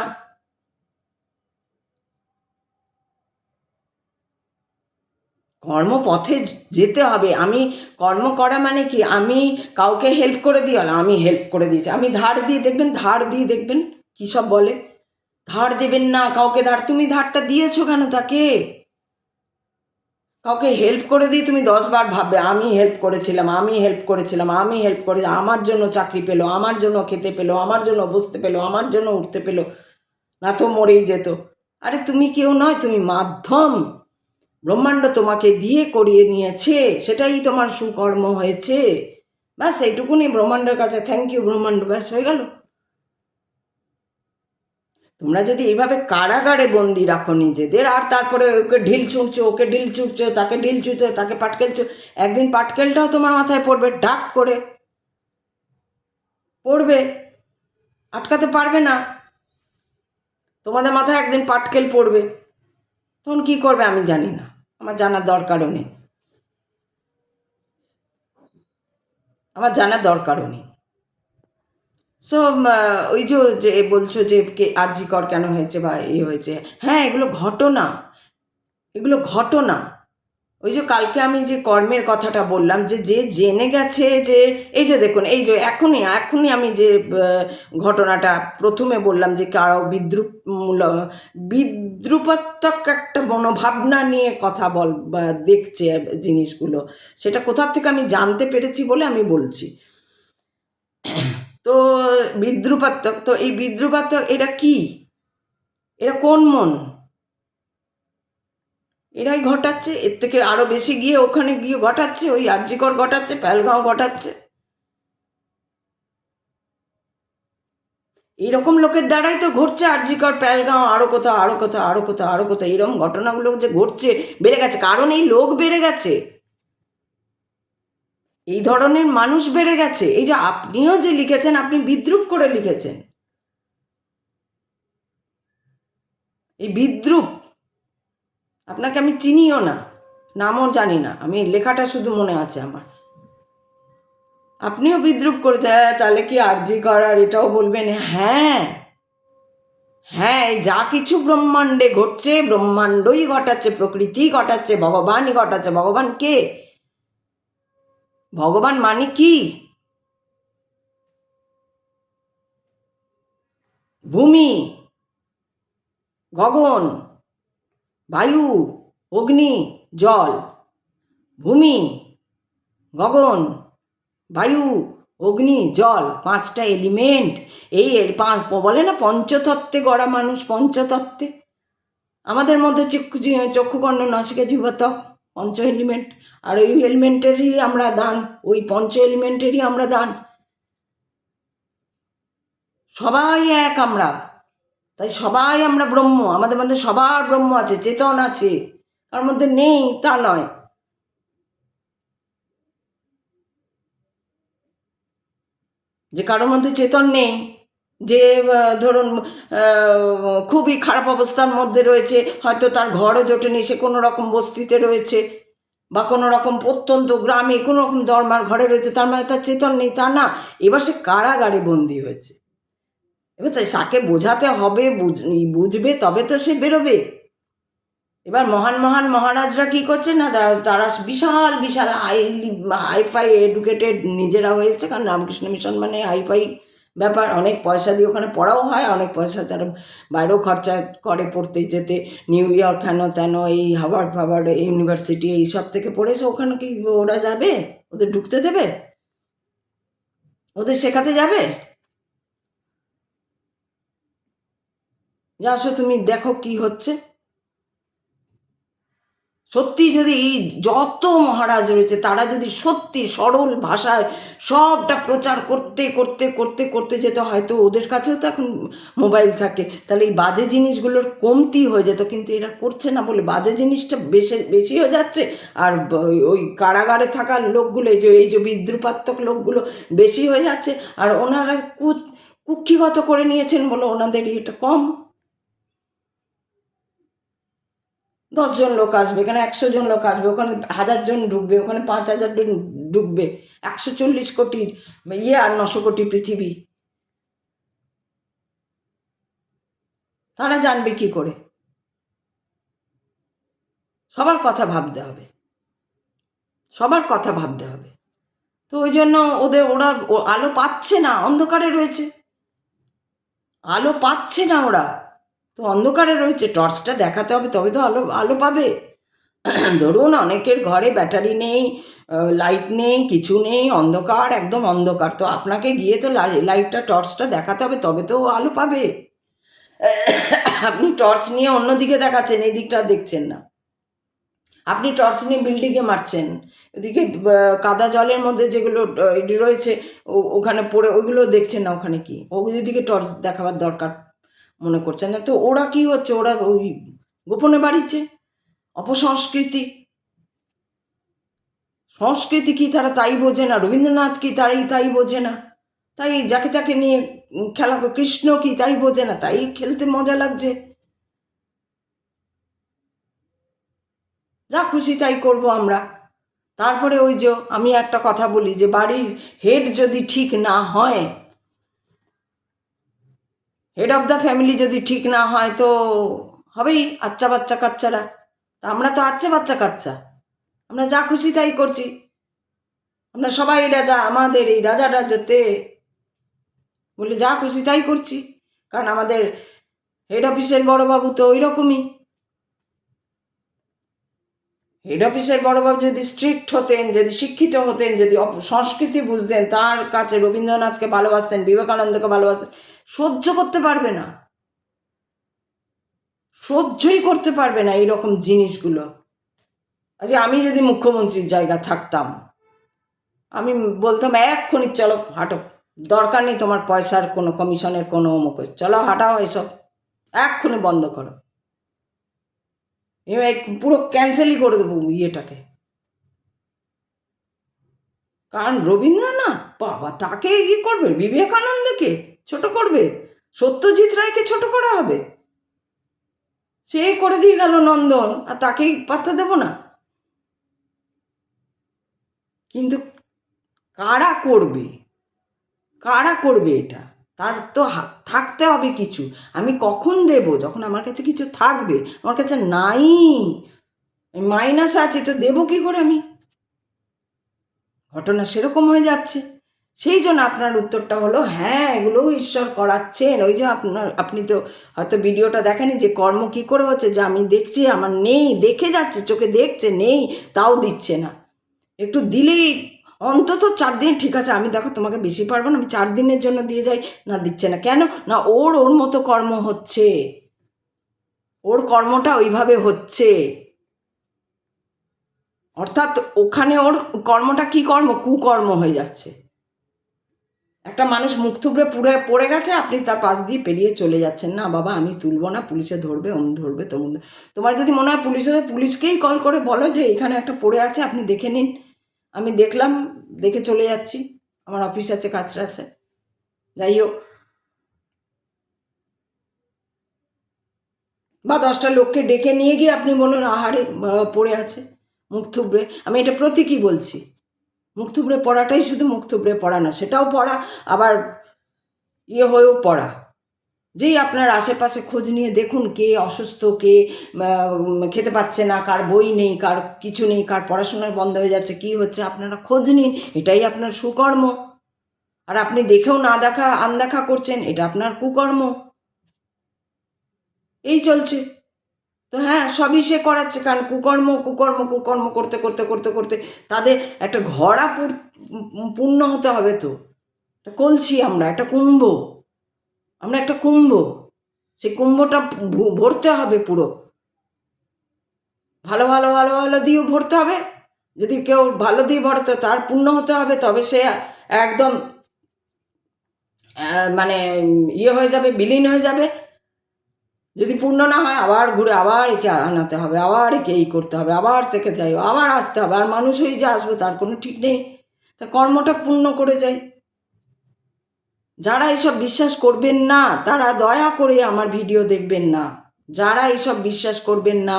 কর্মপথে যেতে হবে। আমি কর্ম করা মানে কি? আমি কাউকে হেল্প করে দিই, আমি হেল্প করে দিয়েছি, আমি ধার দিয়ে দেখবেন, ধার দিয়ে দেখবেন কী সব বলে, ধার দেবেন না কাউকে, ধার, তুমি ধারটা দিয়েছো কেন তাকে? কাউকে হেল্প করে দিয়ে তুমি 10 বার ভাববে আমি হেল্প করেছিলাম, আমি হেল্প করেছিলাম, আমি হেল্প করে, আমার জন্য চাকরি পেলো, আমার জন্য খেতে পেলো, আমার জন্য বসতে পেলো, আমার জন্য উঠতে পেলো, না তো মরেই যেত। আরে তুমি কেউ নয়, তুমি মাধ্যম। ব্রহ্মাণ্ড তোমাকে দিয়ে করিয়ে নিয়েছে, সেটাই তোমার সুকর্ম হয়েছে। ব্যাস এইটুকুনি ব্রহ্মাণ্ডের কাছে থ্যাংক ইউ ব্রহ্মাণ্ড, ব্যাস হয়ে গেল। তোমরা যদি এইভাবে কারাগারে বন্দি রাখো নিজেদের, আর তারপরে ওকে ঢিল ছুঁড়ছো, ওকে ঢিল ছুঁড়ছো, তাকে ঢিল ছুঁড়ছো, তাকে পাটকেলছো, একদিন পাটকেলটাও তোমার মাথায় পড়বে, ডাক করে পড়বে, আটকাতে পারবে না। তোমাদের মাথায় একদিন পাটকেল পড়বে, তখন কি করবে আমি জানি না, আমার জানার দরকারও নেই, আমার জানার দরকারও নেই। সো ওই যে যে বলছো যে কে আরজি কর কেন হয়েছে বা হয়েছে, হ্যাঁ এগুলো ঘটনা, এগুলো ঘটনা। ওই যে কালকে আমি যে কর্মের কথাটা বললাম, যে যে জেনে গেছে, যে এই যে দেখুন, এই যে এখনই এখনই আমি যে ঘটনাটা প্রথমে বললাম যে কারো বিদ্রুপাত্মক একটা মনোভাবনা নিয়ে কথা দেখছে জিনিসগুলো, সেটা কোথা থেকে আমি জানতে পেরেছি বলে আমি বলছি। তো বিদ্রুপাত্মক, তো এই বিদ্রুপাত্মক এটা কি? এরা কোন মন? এরাই ঘটাচ্ছে, এর থেকে আরো বেশি গিয়ে ওখানে গিয়ে ঘটাচ্ছে, ওই আরজি কর ঘটাচ্ছে, পেহেলগাঁও ঘটাচ্ছে। এইরকম লোকের দ্বারাই তো ঘটছে আরজি কর, পেহেলগাঁও, আরো কোথাও, আরো কোথাও, আরো কোথাও, আরো কোথাও, এরকম ঘটনাগুলো যে ঘটছে, বেড়ে গেছে, কারণ এই লোক বেড়ে গেছে, এই ধরনের মানুষ বেড়ে গেছে। এই যে আপনিও যে লিখেছেন, আপনি বিদ্রুপ করে লিখেছেন, এই বিদ্রুপ, আপনাকে আমি চিনিও না, নামও জানি না, আমি লেখাটা শুধু মনে আছে আমার। আপনিও বিদ্রুপ করেছেন, হ্যাঁ তাহলে কি আরজি করার এটাও বলবেন? হ্যাঁ, হ্যাঁ, এই যা কিছু ব্রহ্মাণ্ডে ঘটছে ব্রহ্মাণ্ডই ঘটাচ্ছে, প্রকৃতি ঘটাচ্ছে, ভগবানই ঘটাচ্ছে। ভগবান কে? ভগবান মানে কি? ভূমি, গগন, বায়ু, অগ্নি, জল। ভূমি, গগন, বায়ু, অগ্নি, জল, পাঁচটা এলিমেন্ট। এই বলে না পঞ্চতত্ত্বে গড়া মানুষ, পঞ্চতত্ত্বে। আমাদের মধ্যে চক্ষু কর্ণ নাসিকা জিহ্বা ত্বক, পঞ্চ এলিমেন্ট। আর ওই এলিমেন্টেরই আমরা দান, ওই পঞ্চ এলিমেন্টেরই আমরা দান। সবাই এক আমরা, তাই সবাই আমরা ব্রহ্ম। আমাদের মধ্যে সবার ব্রহ্ম আছে, চেতন আছে, তার মধ্যে নেই তা নয়। যে কারোর মধ্যে চেতন নেই, যে ধরুন খুবই খারাপ অবস্থার মধ্যে রয়েছে, হয়তো তার ঘরও জোটেনি, সে কোনো রকম বস্তিতে রয়েছে বা কোনো রকম প্রত্যন্ত গ্রামে কোনো রকম দরমার ঘরে রয়েছে, তার মানে তার চেতন নেই তা না। এবার সে কারাগারে বন্দি হয়েছে। এবার তাই তাকে বোঝাতে হবে, বুঝবে তবে তো সে বেরোবে। এবার মহান মহান মহারাজরা কি করছে না, তারা বিশাল বিশাল হাইফাই এডুকেটেড নিজেরা হয়েছে, কারণ রামকৃষ্ণ মিশন মানে হাইফাই ব্যাপার। অনেক পয়সা দিয়ে ওখানে পড়াও হয়, অনেক পয়সা তারা বাইরেও খরচা করে পড়তে যেতে। নিউ ইয়র্ক হেন তেন, এই হার্ভার্ড ফার্ভার্ড ইউনিভার্সিটি এইসব থেকে পড়েছে। ওখানে কি ওরা যাবে? ওদের ঢুকতে দেবে? ওদের শেখাতে যাবে? যে আসো তুমি দেখো কি হচ্ছে। সত্যি যদি এই যত মহারাজ রয়েছে তারা যদি সত্যি সরল ভাষায় সবটা প্রচার করতে করতে করতে করতে যেত, হয়তো ওদের কাছেও তো এখন মোবাইল থাকে, তাহলে এই বাজে জিনিসগুলোর কমতি হয়ে যেত। কিন্তু এরা করছে না বলে বাজে জিনিসটা বেশি বেশি হয়ে যাচ্ছে। আর ওই কারাগারে থাকা লোকগুলো, এই যে বিদ্রুপাত্মক লোকগুলো বেশি হয়ে যাচ্ছে। আর ওনারা কুক্ষিগত করে নিয়েছেন বলে ওনাদের এটা কম। 10 জন লোক আসবে, এখানে 100 জন লোক আসবে, ওখানে 1000 জন ঢুকবে, ওখানে 5000 জন ঢুকবে। 140 কোটির আর 900 কোটি পৃথিবী, তারা জানবে কি করে? সবার কথা ভাবতে হবে, সবার কথা ভাবতে হবে। তো ওই জন্য ওরা আলো পাচ্ছে না, অন্ধকারে রয়েছে, আলো পাচ্ছে না ওরা, তো অন্ধকারে রয়েছে। টর্চটা দেখাতে হবে, তবে তো আলো আলো পাবে। ধরুন অনেকের ঘরে ব্যাটারি নেই, লাইট নেই, কিছু নেই, অন্ধকার, একদম অন্ধকার, তো আপনাকে গিয়ে তো লাইটটা টর্চটা দেখাতে হবে, তবে তো আলো পাবে। আপনি টর্চ নিয়ে অন্যদিকে দেখাচ্ছেন, এই দিকটা দেখছেন না। আপনি টর্চ নিয়ে বিল্ডিংয়ে মারছেন, ওদিকে কাদা জলের মধ্যে যেগুলো রয়েছে ওখানে পড়ে, ওইগুলো দেখছেন না ওখানে কি, ওইদিকে টর্চ দেখাবার দরকার মনে করছেন না। তো ওরা কি হচ্ছে, ওরা ওই গোপনে বাড়িছে। অপসংস্কৃতি, সংস্কৃতি কি তারা তাই বোঝে না, রবীন্দ্রনাথ কি তাই বোঝে না, তাই যাকে তাকে নিয়ে খেলা, কৃষ্ণ কি তাই বোঝে না, তাই খেলতে মজা লাগছে, যা খুশি তাই করব আমরা। তারপরে ওই যে আমি একটা কথা বলি, যে বাড়ির হেড যদি ঠিক না হয়, হেড অফ দ্য ফ্যামিলি যদি ঠিক না হয়, তো হবেই আচ্ছা বাচ্চা কাচ্চারা। তা আমরা তো আচ্ছা বাচ্চা কাচ্চা, আমরা যা খুশি তাই করছি। আমরা সবাই রাজা, আমাদের এই রাজা রাজত্বে বলে যা খুশি তাই করছি, কারণ আমাদের হেড অফিসের বড়বাবু তো ওই রকমই। হেড অফিসের বড়বাবু যদি স্ট্রিক্ট হতেন, যদি শিক্ষিত হতেন, যদি সংস্কৃতি বুঝতেন, তার কাছে রবীন্দ্রনাথকে ভালোবাসতেন, বিবেকানন্দকে ভালোবাসতেন, সহ্য করতে পারবে না, সহ্যই করতে পারবে না এইরকম জিনিসগুলো। আচ্ছা, আমি যদি মুখ্যমন্ত্রীর জায়গা থাকতাম, আমি বলতাম এক্ষুনি চলো হাঁটো, দরকার নেই তোমার পয়সার কোনো কমিশনের কোনো অমুক, চলো হাঁটাও, এসব এক্ষুনি বন্ধ করো, পুরো ক্যান্সেলই করে দেবো ইয়েটাকে। কারণ রবীন্দ্রনাথ বাবা, তাকে কি করবে? বিবেকানন্দকে ছোট করবে? সত্যজিৎ রায়কে ছোট করা হবে? সে করে দিয়ে গেল নন্দন, আর তাকেই পাত্তা দেব না? কিন্তু কারা করবে, কারা করবে এটা? তার তো থাকতে হবে কিছু। আমি কখন দেব? যখন আমার কাছে কিছু থাকবে। আমার কাছে নাই, মাইনাস আছে, তো দেবো কী করে আমি? ঘটনা সেরকম হয়ে যাচ্ছে। সেই জন্য আপনার উত্তরটা হলো হ্যাঁ, এগুলোও ঈশ্বর করাচ্ছেন। ওই যে আপনি তো হয়তো ভিডিওটা দেখেনি যে কর্ম কী করে হচ্ছে, যে আমি দেখছি আমার নেই, দেখে যাচ্ছে, চোখে দেখছে নেই, তাও দিচ্ছে না। একটু দিলেই অন্তত 4 দিন, ঠিক আছে আমি দেখো তোমাকে বেশি পারবো না, আমি 4 দিনের জন্য দিয়ে যাই, না দিচ্ছে না কেন? না ওর মতো কর্ম হচ্ছে, ওর কর্মটা ওইভাবে হচ্ছে। অর্থাৎ ওখানে ওর কর্মটা কি কর্ম? কুকর্ম হয়ে যাচ্ছে। একটা মানুষ মুখ থুবড়ে পড়ে গেছে, আপনি তার পাশ দিয়ে পেরিয়ে চলে যাচ্ছেন, না বাবা আমি তুলবো না, পুলিশে ধরবে, অমুক ধরবে, তমুক। তোমার যদি মনে হয় পুলিশকেই কল করে বলো যে এখানে একটা পড়ে আছে, আপনি দেখে নিন। আমি দেখলাম, দেখে চলে যাচ্ছি, আমার অফিস আছে, কাজ আছে, যাই হোক। বা 10টা লোককে ডেকে নিয়ে গিয়ে আপনি বলুন আহারে পড়ে আছে মুখ থুবড়ে। আমি এটা প্রতীকী বলছি। মুখ থুবড়ে পড়াটাই শুধু মুখ থুবড়ে পড়া না, সেটাও পড়া, আবার হয়েও পড়া। যেই আপনার আশেপাশে খোঁজ নিয়ে দেখুন কে অসুস্থ, কে খেতে পাচ্ছে না, কার বই নেই, কার কিছু নেই, কার পড়াশোনার বন্ধ হয়ে যাচ্ছে, কি হচ্ছে, আপনারা খোঁজ নিন, এটাই আপনার সুকর্ম। আর আপনি দেখেও না দেখা আনদেখা করছেন, এটা আপনার কুকর্ম। এই চলছে। তো হ্যাঁ, সবই সে করাচ্ছে, কারণ কুকর্ম কুকর্ম কুকর্ম করতে করতে করতে করতে তাদের একটা ঘড়া পূর্ণ হতে হবে। তো একটা কলসি, আমরা একটা কুম্ভ, আমরা একটা কুম্ভ, সেই কুম্ভটা ভরতে হবে পুরো, ভালো ভালো ভালো ভালো দিয়েও ভরতে হবে। যদি কেউ ভালো দিয়ে ভরতে, তার পূর্ণ হতে হবে, তবে সে একদম মানে হয়ে যাবে, বিলীন হয়ে যাবে। যদি পূর্ণ না হয়, আবার ঘুরে আবার একে আনাতে হবে, আবার একে এই করতে হবে, আবার সেকে যাই, আবার আসতে হবে, আর মানুষ হয়ে যে আসবে তার কোনো ঠিক নেই। তা কর্মটা পূর্ণ করে যাই। যারা এইসব বিশ্বাস করবেন না তারা দয়া করে আমার ভিডিও দেখবেন না। যারা এইসব বিশ্বাস করবেন না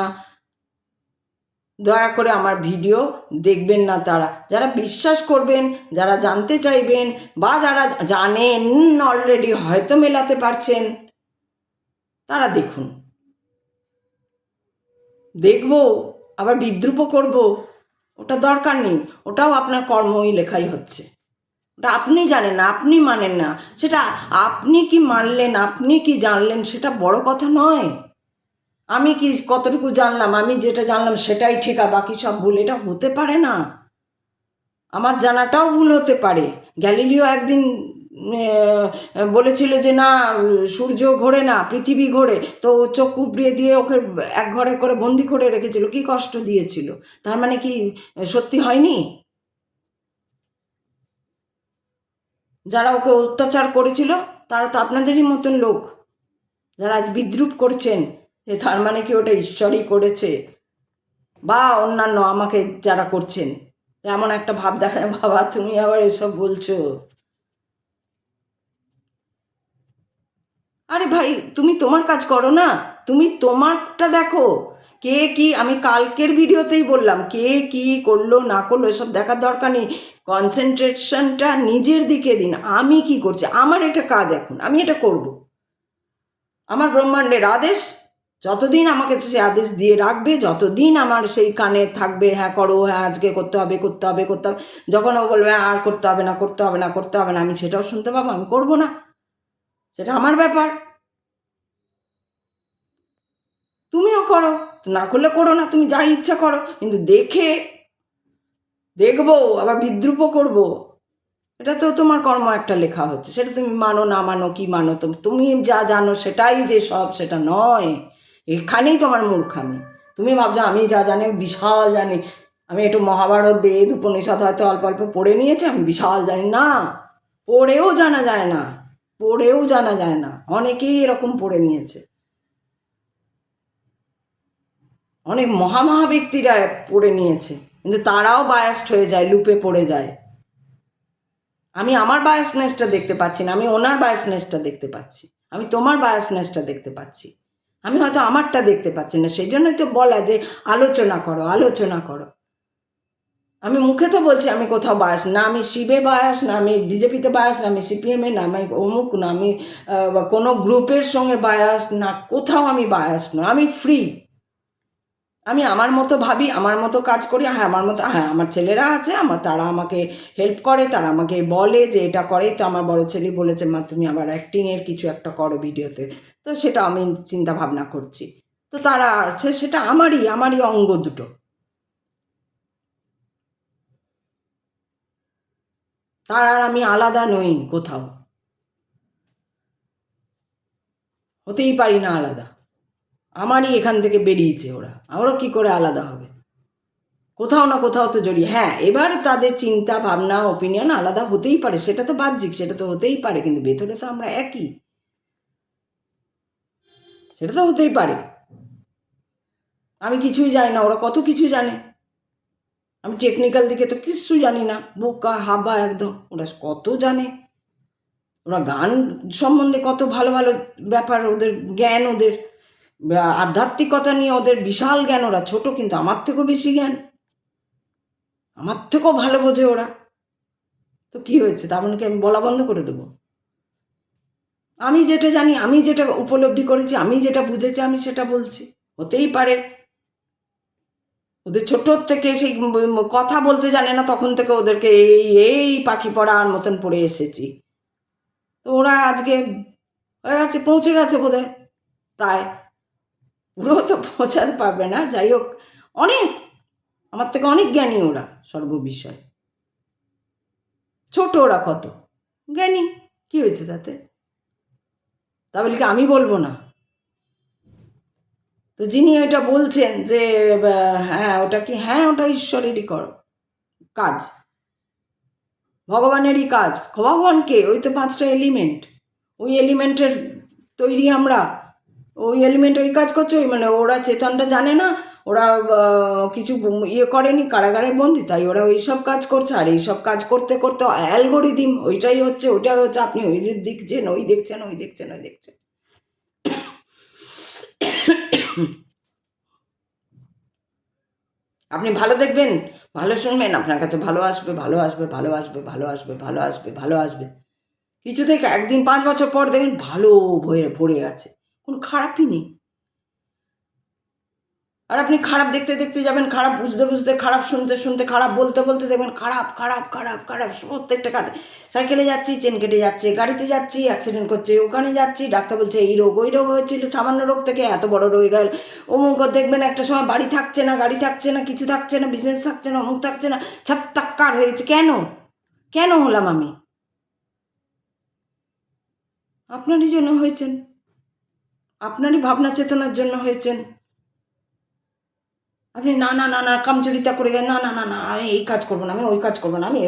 দয়া করে আমার ভিডিও দেখবেন না। তারা যারা বিশ্বাস করবেন, যারা জানতে চাইবেন, বা যারা জানেন অলরেডি, হয়তো মেলাতে পারছেন, তারা দেখুন। দেখবো আবার বিদ্রুপ করব, ওটা দরকার নেই। ওটাও আপনার কর্মই লেখাই হচ্ছে। ওটা আপনি জানেন না, আপনি মানেন না, সেটা আপনি কি মানলেন, আপনি কি জানলেন, সেটা বড় কথা নয়। আমি কি কতটুকু জানলাম, আমি যেটা জানলাম সেটাই ঠিক আর বাকি সব ভুল, এটা হতে পারে না। আমার জানাটাও ভুল হতে পারে। গ্যালিলিও একদিন বলেছিল যে না, সূর্য ঘোরে না, পৃথিবী ঘোরে, তো চোখ উপড়িয়ে দিয়ে ওকে এক ঘরে করে বন্দি করে রেখেছিল, কি কষ্ট দিয়েছিল। তার মানে কি সত্যি হয়নি? যারা ওকে অত্যাচার করেছিল তারা তো আপনাদেরই মতন লোক, যারা আজ বিদ্রুপ করছেন যে তার মানে কি ওটা ঈশ্বরই করেছে, বা অন্যান্য আমাকে যারা করছেন, এমন একটা ভাব দেখায়, বাবা তুমি আবার এসব বলছো। আরে ভাই, তুমি তোমার কাজ করো না, তুমি তোমারটা দেখো। কে কি, আমি কালকের ভিডিওতেই বললাম, কে কি করলো না করলো এসব দেখার দরকার নেই। কনসেন্ট্রেশনটা নিজের দিকে দিন। আমি কি করছি, আমার এটা কাজ, এখন আমি এটা করব। আমার ব্রহ্মাণ্ডের আদেশ, যতদিন আমাকে সে আদেশ দিয়ে রাখবে, যতদিন আমার সেই কানে থাকবে, হ্যাঁ করো, হ্যাঁ আজকে করতে হবে করতে হবে করতে হবে, যখন ও বলবে আর করতে হবে না করতে হবে না করতে হবে না, আমি সেটাও শুনতে পাবো, আমি করবো না, সেটা আমার ব্যাপার। তুমিও করো, না করলে করো না, তুমি যা ইচ্ছা করো, কিন্তু দেখবো আবার বিদ্রুপও করবো, এটা তো তোমার কর্ম একটা লেখা হচ্ছে। সেটা তুমি মানো না মানো, কি মানো, তুমি যা জানো সেটাই যে সব, সেটা নয়। এখানেই তোমার মূর্খামি। তুমি ভাবছো আমি যা জানি বিশাল জানি, আমি একটু মহাভারত বেদ উপনিষদ হয়তো অল্প অল্প পড়ে নিয়েছি, আমি বিশাল জানি না। পড়েও জানা যায় না, পড়েও জানা যায় না, অনেকেই এরকম পড়ে নিয়েছে। অনেক মহা ব্যক্তিরা পড়ে নিয়েছে, কিন্তু তারাও বায়াসড হয়ে যায়, লুপে পড়ে যায়। আমি আমার বায়াসনেসটা দেখতে পাচ্ছি না, আমি ওনার বায়াসনেসটা দেখতে পাচ্ছি, আমি তোমার বায়াসনেসটা দেখতে পাচ্ছি, আমি হয়তো আমারটা দেখতে পাচ্ছি না। সেই জন্যই তো বলা যে আলোচনা করো, আলোচনা করো। আমি মুখে তো বলছি আমি কোথাও বায়াস না, আমি শিবে বায়াস না, আমি বিজেপিতে বায়াস না, আমি সিপিএমে না, আমি অমুক না, আমি কোনো গ্রুপের সঙ্গে বায়াস না, কোথাও আমি বায়াস না, আমি ফ্রি। আমি আমার মতো ভাবি, আমার মতো কাজ করি। হ্যাঁ, আমার মতো, হ্যাঁ, আমার ছেলেরা আছে, তারা আমাকে হেল্প করে, তারা আমাকে বলে যে এটা করে। তো আমার বড় ছেলে বলেছে, মা তুমি আবার অ্যাক্টিংয়ের কিছু একটা করো ভিডিওতে। তো সেটা আমি চিন্তা ভাবনা করছি। তো তারা আছে, সেটা আমারই অঙ্গ দুটো। তার আর আমি আলাদা নই কোথাও, হতেই পারি না আলাদা। আমারই এখান থেকে বেরিয়েছে ওরা, আমারও কি করে আলাদা হবে? কোথাও না কোথাও তো জড়িয়ে। হ্যাঁ, এবার তাদের চিন্তা ভাবনা ওপিনিয়ন আলাদা হতেই পারে, সেটা তো বাহ্যিক, সেটা তো হতেই পারে, কিন্তু ভেতরে তো আমরা একই, সেটা তো হতেই পারে। আমি কিছুই জানি না, ওরা কত কিছু জানে। আমি টেকনিক্যাল দিকে তো কিচ্ছু জানি না, বোকা হাবা একদম। ওরা কত জানে, ওরা গান সম্বন্ধে কত ভালো ভালো ব্যাপার, ওদের জ্ঞান, ওদের আধ্যাত্মিকতা নিয়ে ওদের বিশাল জ্ঞান। ওরা ছোট কিন্তু আমার থেকেও বেশি জ্ঞান, আমার থেকেও ভালো বোঝে ওরা। তো কি হয়েছে, তার মানে কি আমি বলা বন্ধ করে দেবো? আমি যেটা জানি, আমি যেটা উপলব্ধি করেছি, আমি যেটা বুঝেছি, আমি সেটা বলছি। হতেই পারে ওদের ছোট থেকে সেই কথা বলতে জানে না, তখন থেকে ওদেরকে এই এই পাখি পড়ার মতন পড়ে এসেছি। তো ওরা আজকে হয়ে গেছে, পৌঁছে গেছে বোধহয়, প্রায়। পুরো তো পৌঁছাতে পারবে না, যাই হোক, অনেক আমার থেকে অনেক জ্ঞানী ওরা সর্ববিষয়। ছোট ওরা কত জ্ঞানী, কি হয়েছে তাতে? তা বলি কি আমি বলবো না? তো যিনি এটা বলছেন যে হ্যাঁ ওটা কি, হ্যাঁ ওটা ঈশ্বরেরই কাজ, ভগবানেরই কাজ। ভগবানকে, ওই তো 5টা এলিমেন্ট, ওই এলিমেন্টের তৈরি আমরা। ওই এলিমেন্ট ওই কাজ করছে, ওই মানে ওরা চেতনটা জানে না, ওরা কিছু ইয়ে করেনি, কারাগারে বন্দি, তাই ওরা ওই সব কাজ করছে। আর এইসব কাজ করতে করতে অ্যালগোরিদিম ওইটাই হচ্ছে, আপনি ওই দেখছেন, ওই দেখছেন, ওই দেখছেন, ওই দেখছেন। আপনি ভালো দেখবেন, ভালো শুনবেন, আপনার কাছে ভালো আসবে, ভালো আসবে, ভালো আসবে, ভালো আসবে, ভালো আসবে, ভালো আসবে। কিছু থেকে একদিন 5 বছর পর দেখবেন ভালো ভরে আছে, কোনো খারাপই নেই। আর আপনি খারাপ দেখতে দেখতে যাবেন, খারাপ বুঝতে বুঝতে, খারাপ শুনতে শুনতে, খারাপ বলতে বলতে দেখবেন খারাপ খারাপ খারাপ খারাপ প্রত্যেকটা কাজ। সাইকেলে যাচ্ছি চেন কেটে যাচ্ছে, গাড়িতে যাচ্ছি অ্যাক্সিডেন্ট করছে, ওখানে যাচ্ছি ডাক্তার বলছে এই রোগ, ওই রোগ হয়েছিল, সামান্য রোগ থেকে এত বড় রোগ গেল। অমুক দেখবেন একটা সময় বাড়ি থাকছে না, গাড়ি থাকছে না, কিছু থাকছে না, বিজনেস থাকছে না, অমুক থাকছে না, ছাত্তাক্কার হয়েছে। কেন কেন হলাম আমি? আপনারই জন্য হয়েছেন, আপনারই ভাবনা চেতনার জন্য হয়েছেন। আপনি না না না না কামচুরিতা করে গেলেন, না না না না আমি এই কাজ করবো না, আমি ওই কাজ করবো না, আমি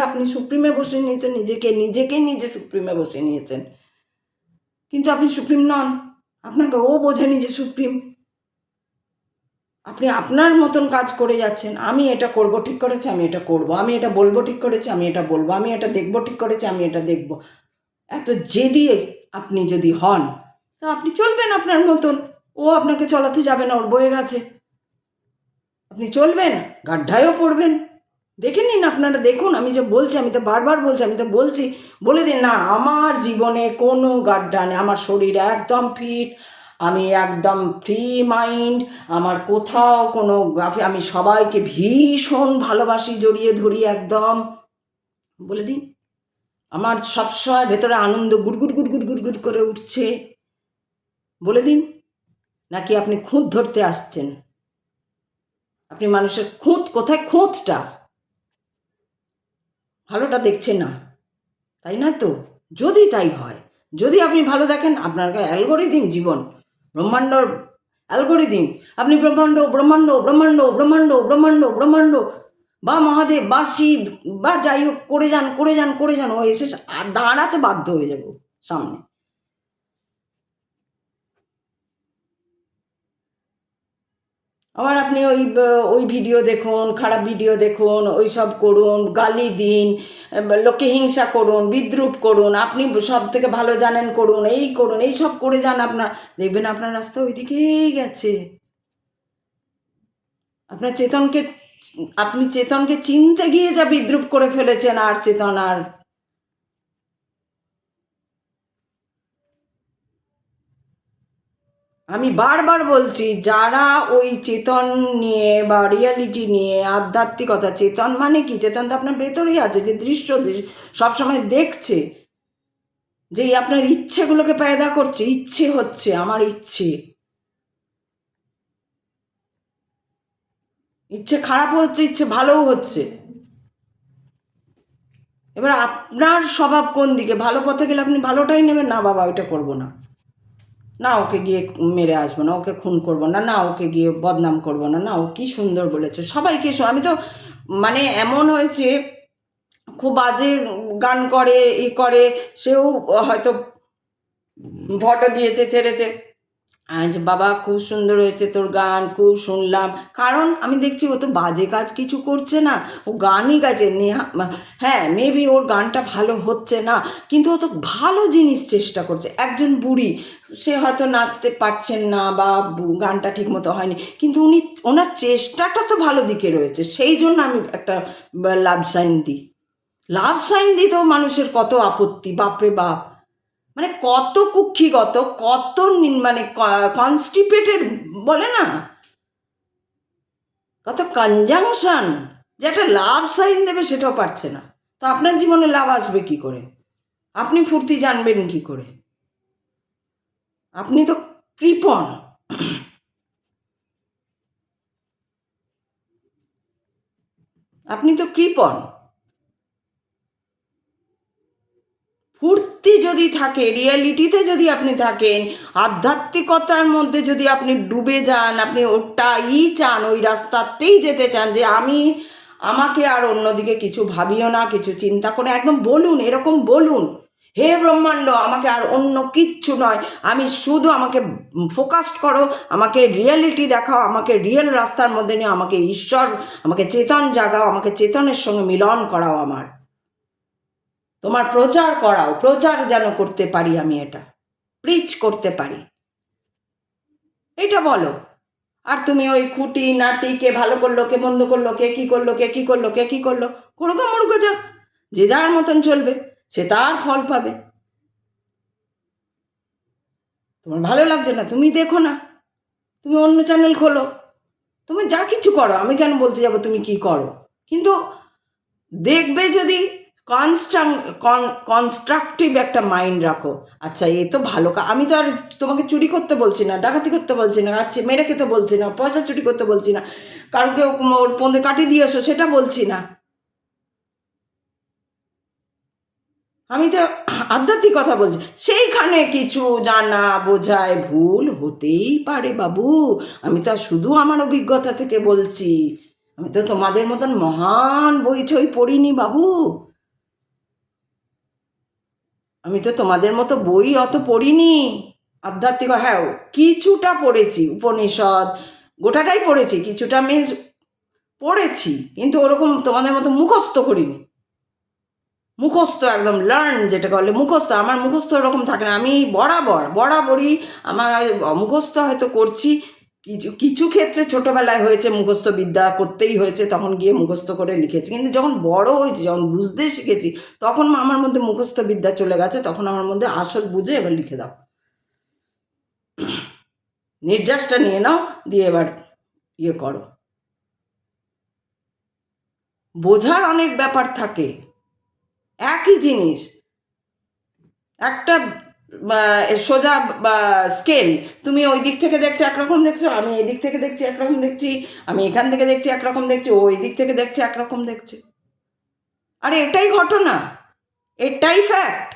আপনি সুপ্রিমে বসে নিয়েছেন, নিজে সুপ্রিমে বসে নিয়েছেন, কিন্তু আপনি সুপ্রিম নন। আপনাকে ও বোঝেনি যে সুপ্রিম। আপনি আপনার মতন কাজ করে যাচ্ছেন। আমি এটা করব ঠিক করেছি, আমি এটা করব, আমি এটা বলবো ঠিক করেছি, আমি এটা বলবো, আমি এটা দেখবো ঠিক করেছি, আমি এটা দেখবো। এত জেদি আপনি যদি হন, তা আপনি চলবেন আপনার মতন, ও আপনাকে চলাতে যাবে না, ওর বয়ে গেছে। আপনি চলবেন, গাড্ডায়ও পড়বেন। দেখে নিন, আপনারা দেখুন, আমি যে বলছি, আমি তো বারবার বলছি, আমি তো বলছি, বলে দিন না আমার জীবনে কোনো গাড্ডা নেই, আমার শরীর একদম ফিট, আমি একদম ফ্রি মাইন্ড, আমার কোথাও কোনো আমি সবাইকে ভীষণ ভালোবাসি, জড়িয়ে ধরি একদম। বলে দিন, আমার সবসময় ভেতরে আনন্দ গুড়গুড় গুড়গুড় গুড়গুড় করে উঠছে। বলে দিন, নাকি আপনি খুঁত ধরতে আসছেন? আপনি মানুষের খুঁত, কোথায় খুঁতটা? ভালোটা দেখছে না, তাই না? তো যদি তাই হয়, যদি আপনি ভালো দেখেন, আপনার অ্যালগোরিদিম জীবন, ব্রহ্মাণ্ডর অ্যালগোরিদিম, আপনি ব্রহ্মাণ্ড ব্রহ্মাণ্ড ব্রহ্মাণ্ড ব্রহ্মাণ্ড ব্রহ্মাণ্ড ব্রহ্মাণ্ড বা মহাদেব বা শিব বা যাই হোক করে যান করে যান করে যান, ও এসে দাঁড়াতে বাধ্য হয়ে যাবো সামনে। আবার আপনি ওই ভিডিও দেখুন, খারাপ ভিডিও দেখুন, ওই সব করুন, গালি দিন, লোকে হিংসা করুন, বিদ্রুপ করুন, আপনি সব থেকে ভালো জানেন করুন, এই সব করে যান, আপনার দেখবেন আপনার রাস্তা ওই দিকেই গেছে। আপনার চেতনকে আপনি চেতনকে চিনতে গিয়ে যা বিদ্রূপ করে ফেলেছেন, আর চেতন আর আমি বারবার বলছি, যারা ওই চেতন নিয়ে বা রিয়ালিটি নিয়ে আধ্যাত্মিকতা, চেতন মানে কি, চেতন তো আপনার ভেতরেই আছে, যে দৃশ্য সবসময় দেখছে, যে আপনার ইচ্ছেগুলোকে পেদা করছে, ইচ্ছে হচ্ছে, আমার ইচ্ছে, ইচ্ছে খারাপ হচ্ছে, ইচ্ছে ভালোও হচ্ছে। এবার আপনার স্বভাব কোন দিকে, ভালো পথে গেলে আপনি ভালোটাই নেবেন, না বাবা ওইটা করবো না, না ওকে গিয়ে মেরে আসবো না, ওকে খুন করবো না, না ওকে গিয়ে বদনাম করবো না, না ও কি সুন্দর বলেছে সবাইকে। আমি তো মানে এমন হয়েছে, খুব বাজে গান করে করে, সেও হয়তো ফটো দিয়েছে, ছেড়েছে, আজ বাবা খুব সুন্দর হয়েছে তোর গান, খুব শুনলাম। কারণ আমি দেখছি ও তো বাজে কাজ কিছু করছে না, ও গানই গাইছে। নেহা, হ্যাঁ মেবি ওর গানটা ভালো হচ্ছে না, কিন্তু ও তো ভালো জিনিস চেষ্টা করছে। একজন বুড়ি, সে হয়তো নাচতে পারছেন না বা গানটা ঠিক মতো হয়নি, কিন্তু ওনার চেষ্টাটা তো ভালো দিকে রয়েছে, সেই জন্য আমি একটা লাভ সাইন দিই। লাভ সাইন দিতেও মানুষের কত আপত্তি, বাপরে বাপ, মানে কত কুক্ষিগত, কত মানে কনস্টিপেটেড বলে না, কত কনজাংশন, যে একটা লাভ সাইন দেবে সেটাও পারছে না। তো আপনার জীবনে লাভ আসবে কি করে, আপনি ফুর্তি জানবেন কি করে, আপনি তো কৃপণ, আপনি তো কৃপণ। ফুর্তি যদি থাকে, রিয়েলিটিতে যদি আপনি থাকেন, আধ্যাত্মিকতার মধ্যে যদি আপনি ডুবে যান, আপনি ওটাই চান, ওই রাস্তাতেই যেতে চান, যে আমি, আমাকে আর অন্যদিকে কিছু ভাবিও না, কিছু চিন্তা করে একদম বলুন, এরকম বলুন, হে ব্রহ্মাণ্ড আমাকে আর অন্য কিচ্ছু নয়, আমি শুধু, আমাকে ফোকাসড করো, আমাকে রিয়েলিটি দেখাও, আমাকে রিয়েল রাস্তার মধ্যে নিয়ে, আমাকে ঈশ্বর, আমাকে চেতন জাগাও, আমাকে চেতনের সঙ্গে মিলন করাও, আমার তোমার প্রচার করাও, প্রচার যেন করতে পারি, আমি এটা প্রিচ করতে পারি, এটা বলো। আর তুমি ওই খুঁটি নাটি, কে ভালো করলো, কে মন্দ করলো, কে কি করলো, কে কি করলো, কে কি করলো, করুক মরুক, যা, যে যার মতন চলবে, সে তার ফল পাবে। তোমার ভালো লাগছে না, তুমি দেখো না, তুমি অন্য চ্যানেল খোলো, তুমি যা কিছু করো, আমি কেন বলতে যাবো তুমি কি করো, কিন্তু দেখবে যদি কনস্ট্রাকটিভ একটা মাইন্ড রাখো। আচ্ছা এ তো ভালো আমি তো আর তোমাকে চুরি করতে বলছি না, ডাকাতি করতে বলছি না, আচ্ছা মেরে খেতে বলছি না, পয়সা চুরি করতে বলছি না, কারোকে ওর পন্দে কাটিয়ে দিয়ে এসো সেটা বলছি না, আমি তো আধ্যাত্মিক কথা বলছি। সেইখানে কিছু জানা বোঝায় ভুল হতেই পারে বাবু, আমি তো আর শুধু আমার অভিজ্ঞতা থেকে বলছি, আমি তো তোমাদের মতন মহান বই ঠই পড়িনি বাবু, আমি তো তোমাদের মতো বই অত পড়িনি। আধ্যাত্মিক, হ্যাঁ কিছুটা পড়েছি, উপনিষদ গোটাটাই পড়েছি, কিছুটা মিন্স পড়েছি, কিন্তু ওরকম তোমাদের মতো মুখস্থ করিনি। মুখস্থ একদম লার্ন যেটা বলে মুখস্থ, আমার মুখস্থ ওরকম থাকে না, আমি বরাবরই আমার মুখস্থ হয়তো করছি, কিছু কিছু ক্ষেত্রে ছোটবেলায় হয়েছে মুখস্থ বিদ্যা করতেই হয়েছে, তখন গিয়ে মুখস্থ করে লিখেছি, কিন্তু যখন বড় হয়েছি, যখন বুঝতে শিখেছি, তখন আমার মধ্যে মুখস্থ বিদ্যা চলে গেছে, তখন আমার মধ্যে আসল বুঝে এবার লিখে দাও, নির্যাসটা নিয়ে নাও, দিয়ে এবার ইয়ে করো। বোঝার অনেক ব্যাপার থাকে, একই জিনিস, একটা সোজা স্কেল, তুমি ওই দিক থেকে দেখছো একরকম দেখছো, আমি এই দিক থেকে দেখছি একরকম দেখছি, আমি এখান থেকে দেখছি একরকম দেখছি, ও ওই দিক থেকে দেখছে একরকম দেখছে, আরে এটাই ঘটনা, এটাই ফ্যাক্ট,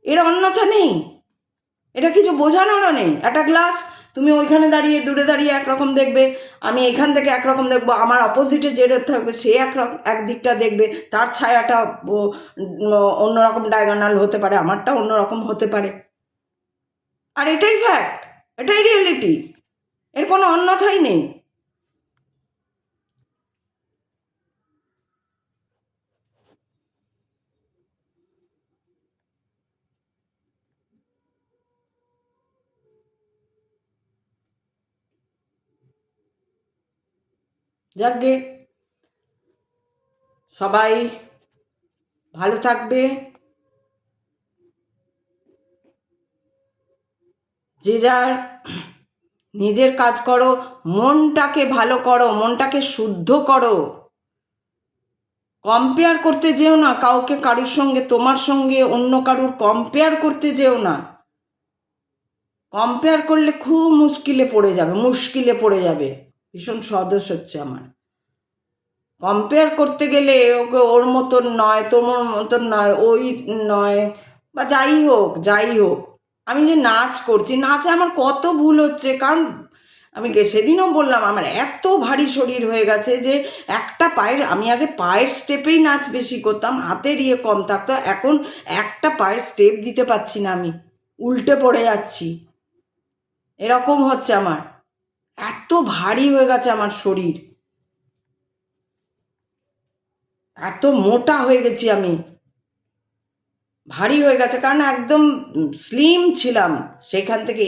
এর অন্যথা নেই, এটা কিছু বোঝানোরও নেই। একটা গ্লাস, তুমি ওইখানে দাঁড়িয়ে দূরে দাঁড়িয়ে একরকম দেখবে, আমি এখান থেকে একরকম দেখবো, আমার অপোজিটে যে থাকবে সে এক দিকটা দেখবে, তার ছায়াটা অন্যরকম ডায়াগোনাল হতে পারে, আমারটা অন্যরকম হতে পারে, আর এটাই ফ্যাক্ট, এটাই রিয়েলিটি, এর কোনো অন্যথাই নেই। যাকগে, সবাই ভালো থাকবে, যে যার নিজের কাজ করো, মনটাকে ভালো করো, মনটাকে শুদ্ধ করো। কম্পেয়ার করতে যেও না কাউকে কারুর সঙ্গে, তোমার সঙ্গে অন্য কারুর কম্পেয়ার করতে যেও না। কম্পেয়ার করলে খুব মুশকিলে পড়ে যাবে। ভীষণ সদোষ হচ্ছে আমার। কম্পেয়ার করতে গেলে ওকে ওর মতন নয়, তোমার মতন নয়, ওই নয়, বা যাই হোক, আমি যে নাচ করছি, নাচে আমার কত ভুল হচ্ছে। কারণ আমি সেদিনও বললাম, আমার এত ভারী শরীর হয়ে গেছে যে একটা পায়ের, আমি আগে পায়ের স্টেপেই নাচ বেশি করতাম, হাতের ইয়ে কম থাকতো, এখন একটা পায়ের স্টেপ দিতে পারছি না, আমি উল্টে পড়ে যাচ্ছি, এরকম হচ্ছে আমার। এত ভারী হয়ে গেছে আমার শরীর, এত মোটা হয়ে গেছি আমি, ভারী হয়ে গেছে। কারণ একদম স্লিম ছিলাম, সেখান থেকে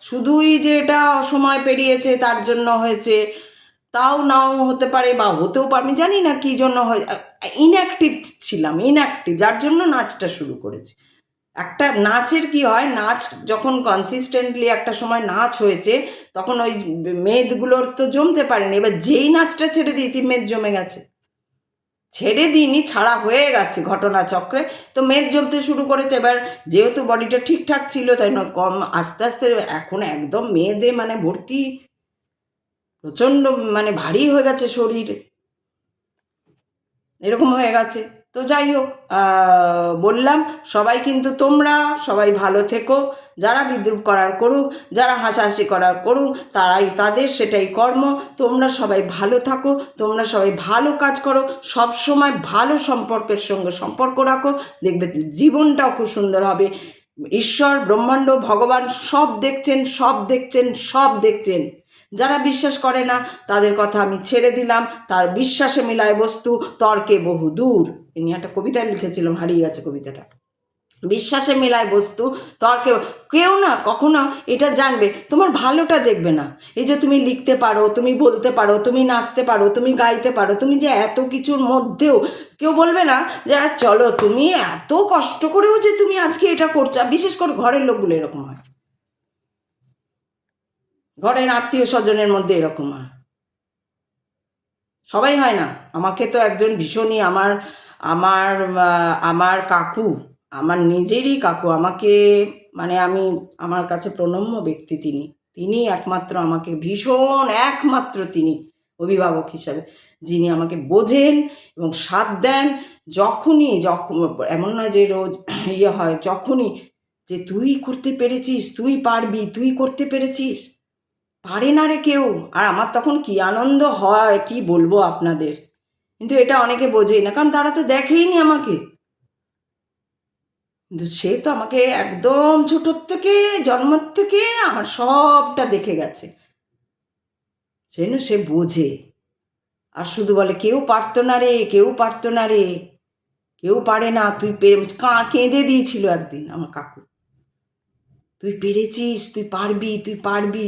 শুধুই যে এটা সময় পেরিয়েছে তার জন্য হয়েছে, তাও নাও হতে পারে, বা হতেও পারে, আমি জানি না কী জন্য হয়। ইনঅ্যাক্টিভ ছিলাম, যার জন্য নাচটা শুরু করেছি। একটা নাচের কি হয়, নাচ যখন কনসিস্টেন্টলি একটা সময় নাচ হয়েছে, তখন ওই মেদগুলোর তো জমতে পারেনি। এবার যেই নাচটা ছেড়ে দিয়েছি, মেদ জমে গেছে। ছেড়ে দিইনি, ছাড়া হয়ে গেছে ঘটনাচক্রে, তো মেদ জমতে শুরু করেছে। এবার যেহেতু বডিটা ঠিকঠাক ছিল, তাই না, কম আস্তে আস্তে এখন একদম মেদে মানে ভর্তি, প্রচণ্ড মানে ভারী হয়ে গেছে শরীর, এরকম হয়ে গেছে। তো যাই হোক, বললাম সবাই, কিন্তু তোমরা সবাই ভালো থেকো, যারা বিদ্রূপ করার করুক, যারা হাসাহাসি করার করুক, তাদের সেটাই কর্ম। তোমরা সবাই ভালো থাকো, তোমরা সবাই ভালো কাজ করো, সব সময় ভালো সম্পর্কের সঙ্গে সম্পর্ক রাখো, দেখবে জীবনটাও খুব সুন্দর হবে। ঈশ্বর, ব্রহ্মাণ্ড, ভগবান সব দেখছেন। যারা বিশ্বাস করে না তাদের কথা আমি ছেড়ে দিলাম, তার বিশ্বাসে মিলায় বস্তু, তর্কে বহু দূর। ইনি একটা কবিতা লিখেছিলাম, হারিয়ে গেছে কবিতাটা। বিশ্বাসে মেলায় বস্তু, তর্কে, কেউ না কখনো এটা জানবে, তোমার ভালোটা দেখবে না। এই যে তুমি লিখতে পারো, তুমি বলতে পারো, তুমি নাচতে পারো, তুমি গাইতে পারো, তুমি যে এত কিছুর মধ্যেও কেউ বলবে না যে চলো, তুমি এত কষ্ট করেও যে তুমি আজকে এটা করছো। বিশেষ করে ঘরের লোকগুলো এরকম হয়, ঘরের আত্মীয় স্বজনের মধ্যে এরকম হয়, সবাই হয় না। আমাকে তো একজন ভীষণই আমার আমার আমার কাকু, আমার নিজেরই কাকু, আমাকে মানে আমি, আমার কাছে প্রণম্য ব্যক্তি তিনি, তিনি একমাত্র আমাকে ভীষণ, একমাত্র তিনি অভিভাবক হিসাবে, যিনি আমাকে বোঝেন এবং সাথ দেন। যখন এমন নয় যে রোজ হয়, যখনই যে তুই করতে পেরেছিস, তুই পারবি, তুই করতে পেরেছিস, পারে না রে কেউ। আর আমার তখন কি আনন্দ হয়, কি বলবো আপনাদের। কিন্তু এটা অনেকে বোঝেই না, কারণ তারা তো দেখেই নি আমাকে। কিন্তু সে তো আমাকে একদম ছোটোর থেকে, জন্ম থেকে আমার সবটা দেখে গেছে, সেজন্য সে বোঝে। আর শুধু বলে কেউ পারতো না রে, কেউ পারতো না রে, কেউ পারে না, তুই কেঁদে দিয়েছিল একদিন আমার কাকু, তুই পেরেছিস, তুই পারবি, তুই পারবি।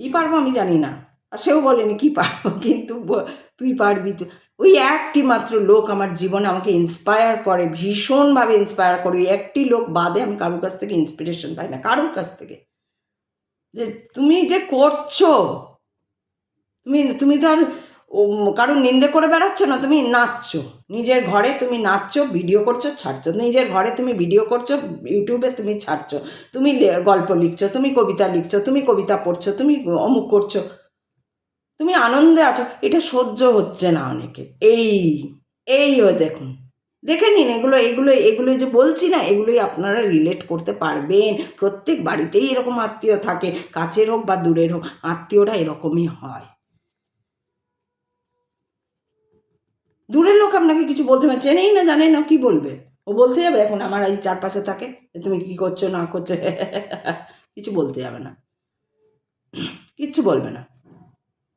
কী পারবো আমি জানি না, আর সেও বলেনি কী পারবো, কিন্তু তুই পারবি। তো ওই একটি মাত্র লোক আমার জীবনে আমাকে ইন্সপায়ার করে, ভীষণভাবে ইন্সপায়ার করে। ওই একটি লোক বাদে আমি কারোর কাছ থেকে ইন্সপিরেশন পাই না, কারোর কাছ থেকে। যে তুমি যে করছো, তুমি তো আর কারোর নিন্দে করে বেড়াচ্ছ না, তুমি নাচছো নিজের ঘরে, তুমি নাচছো, ভিডিও করছো, ছাড়ছো, নিজের ঘরে তুমি ভিডিও করছো, ইউটিউবে তুমি ছাড়ছো, তুমি গল্প লিখছো, তুমি কবিতা লিখছো, তুমি কবিতা পড়ছো, তুমি অমুক করছো, তুমি আনন্দে আছো। এটা সহ্য হচ্ছে না অনেকের। ও দেখুন, দেখে নিন, এগুলো যে বলছি না, এগুলোই আপনারা রিলেট করতে পারবেন। প্রত্যেক বাড়িতেই এরকম আত্মীয় থাকে, কাছের হোক বা দূরের হোক, আত্মীয়রা এরকমই হয়। দূরের লোক আপনাকে কিছু বলতে পারে, চেনেই না, জানে না, কি বলবে? ও বলতে যাবে এখন আমার এই চারপাশে থাকে তুমি কি করছো না করছো, কিছু বলতে যাবে না, কিচ্ছু বলবে না,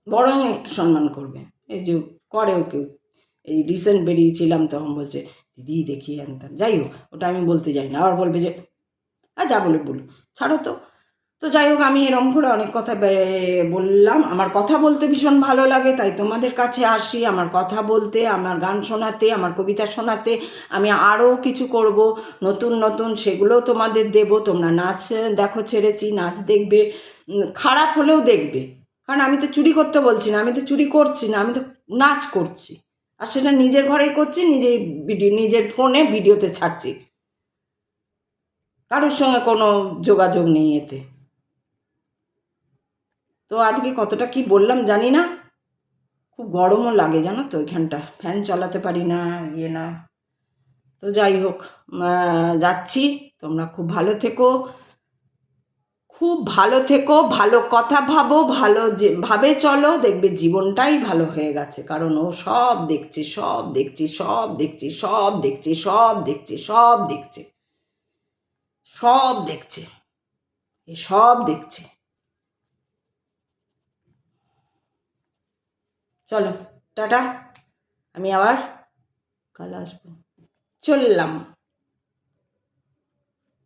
বরং একটু সম্মান করবে। এই যে করেও কেউ, এই রিসেন্ট বেরিয়েছিলাম তখন বলছে দিদি দেখি আনতাম, যাই হোক ওটা আমি বলতে যাই না, আবার বলবে যে যা বলে বলুক, ছাড়ো তো। তো যাই হোক, আমি এরম করে অনেক কথা বললাম। আমার কথা বলতে ভীষণ ভালো লাগে, তাই তোমাদের কাছে আসি আমার কথা বলতে, আমার গান শোনাতে, আমার কবিতা শোনাতে। আমি আরও কিছু করব নতুন নতুন, সেগুলোও তোমাদের দেব। তোমরা নাচ দেখো, ছেড়েছি, নাচ দেখবে, খারাপ হলেও দেখবে। কারণ আমি তো চুরি করতে বলছি না, আমি তো চুরি করছি না, আমি তো নাচ করছি। আর সেটা নিজের ঘরেই করছি, নিজেই ভিডিও, নিজের ফোনে ভিডিওতে ছাড়ছি, কারোর সঙ্গে কোনো যোগাযোগ নেই এতে। তো আজকে কতটা কি বললাম জানি না, খুব গরমও লাগে জানো তো, ওইখানটা ফ্যান চালাতে পারি না, ইয়ে না। তো যাই হোক, যাচ্ছি। তোমরা খুব ভালো থেকো, খুব ভালো থেকো, ভালো কথা ভাবো, ভালো যে ভাবে চলো, দেখবে জীবনটাই ভালো হয়ে গেছে। কারণ ও সব দেখছে, সব দেখছি, সব দেখছি, সব দেখছি, সব দেখছি, সব দেখছে, সব দেখছে, এ সব দেখছে। চলো, টাটা, আমি আবার কাল আসবো, চললাম।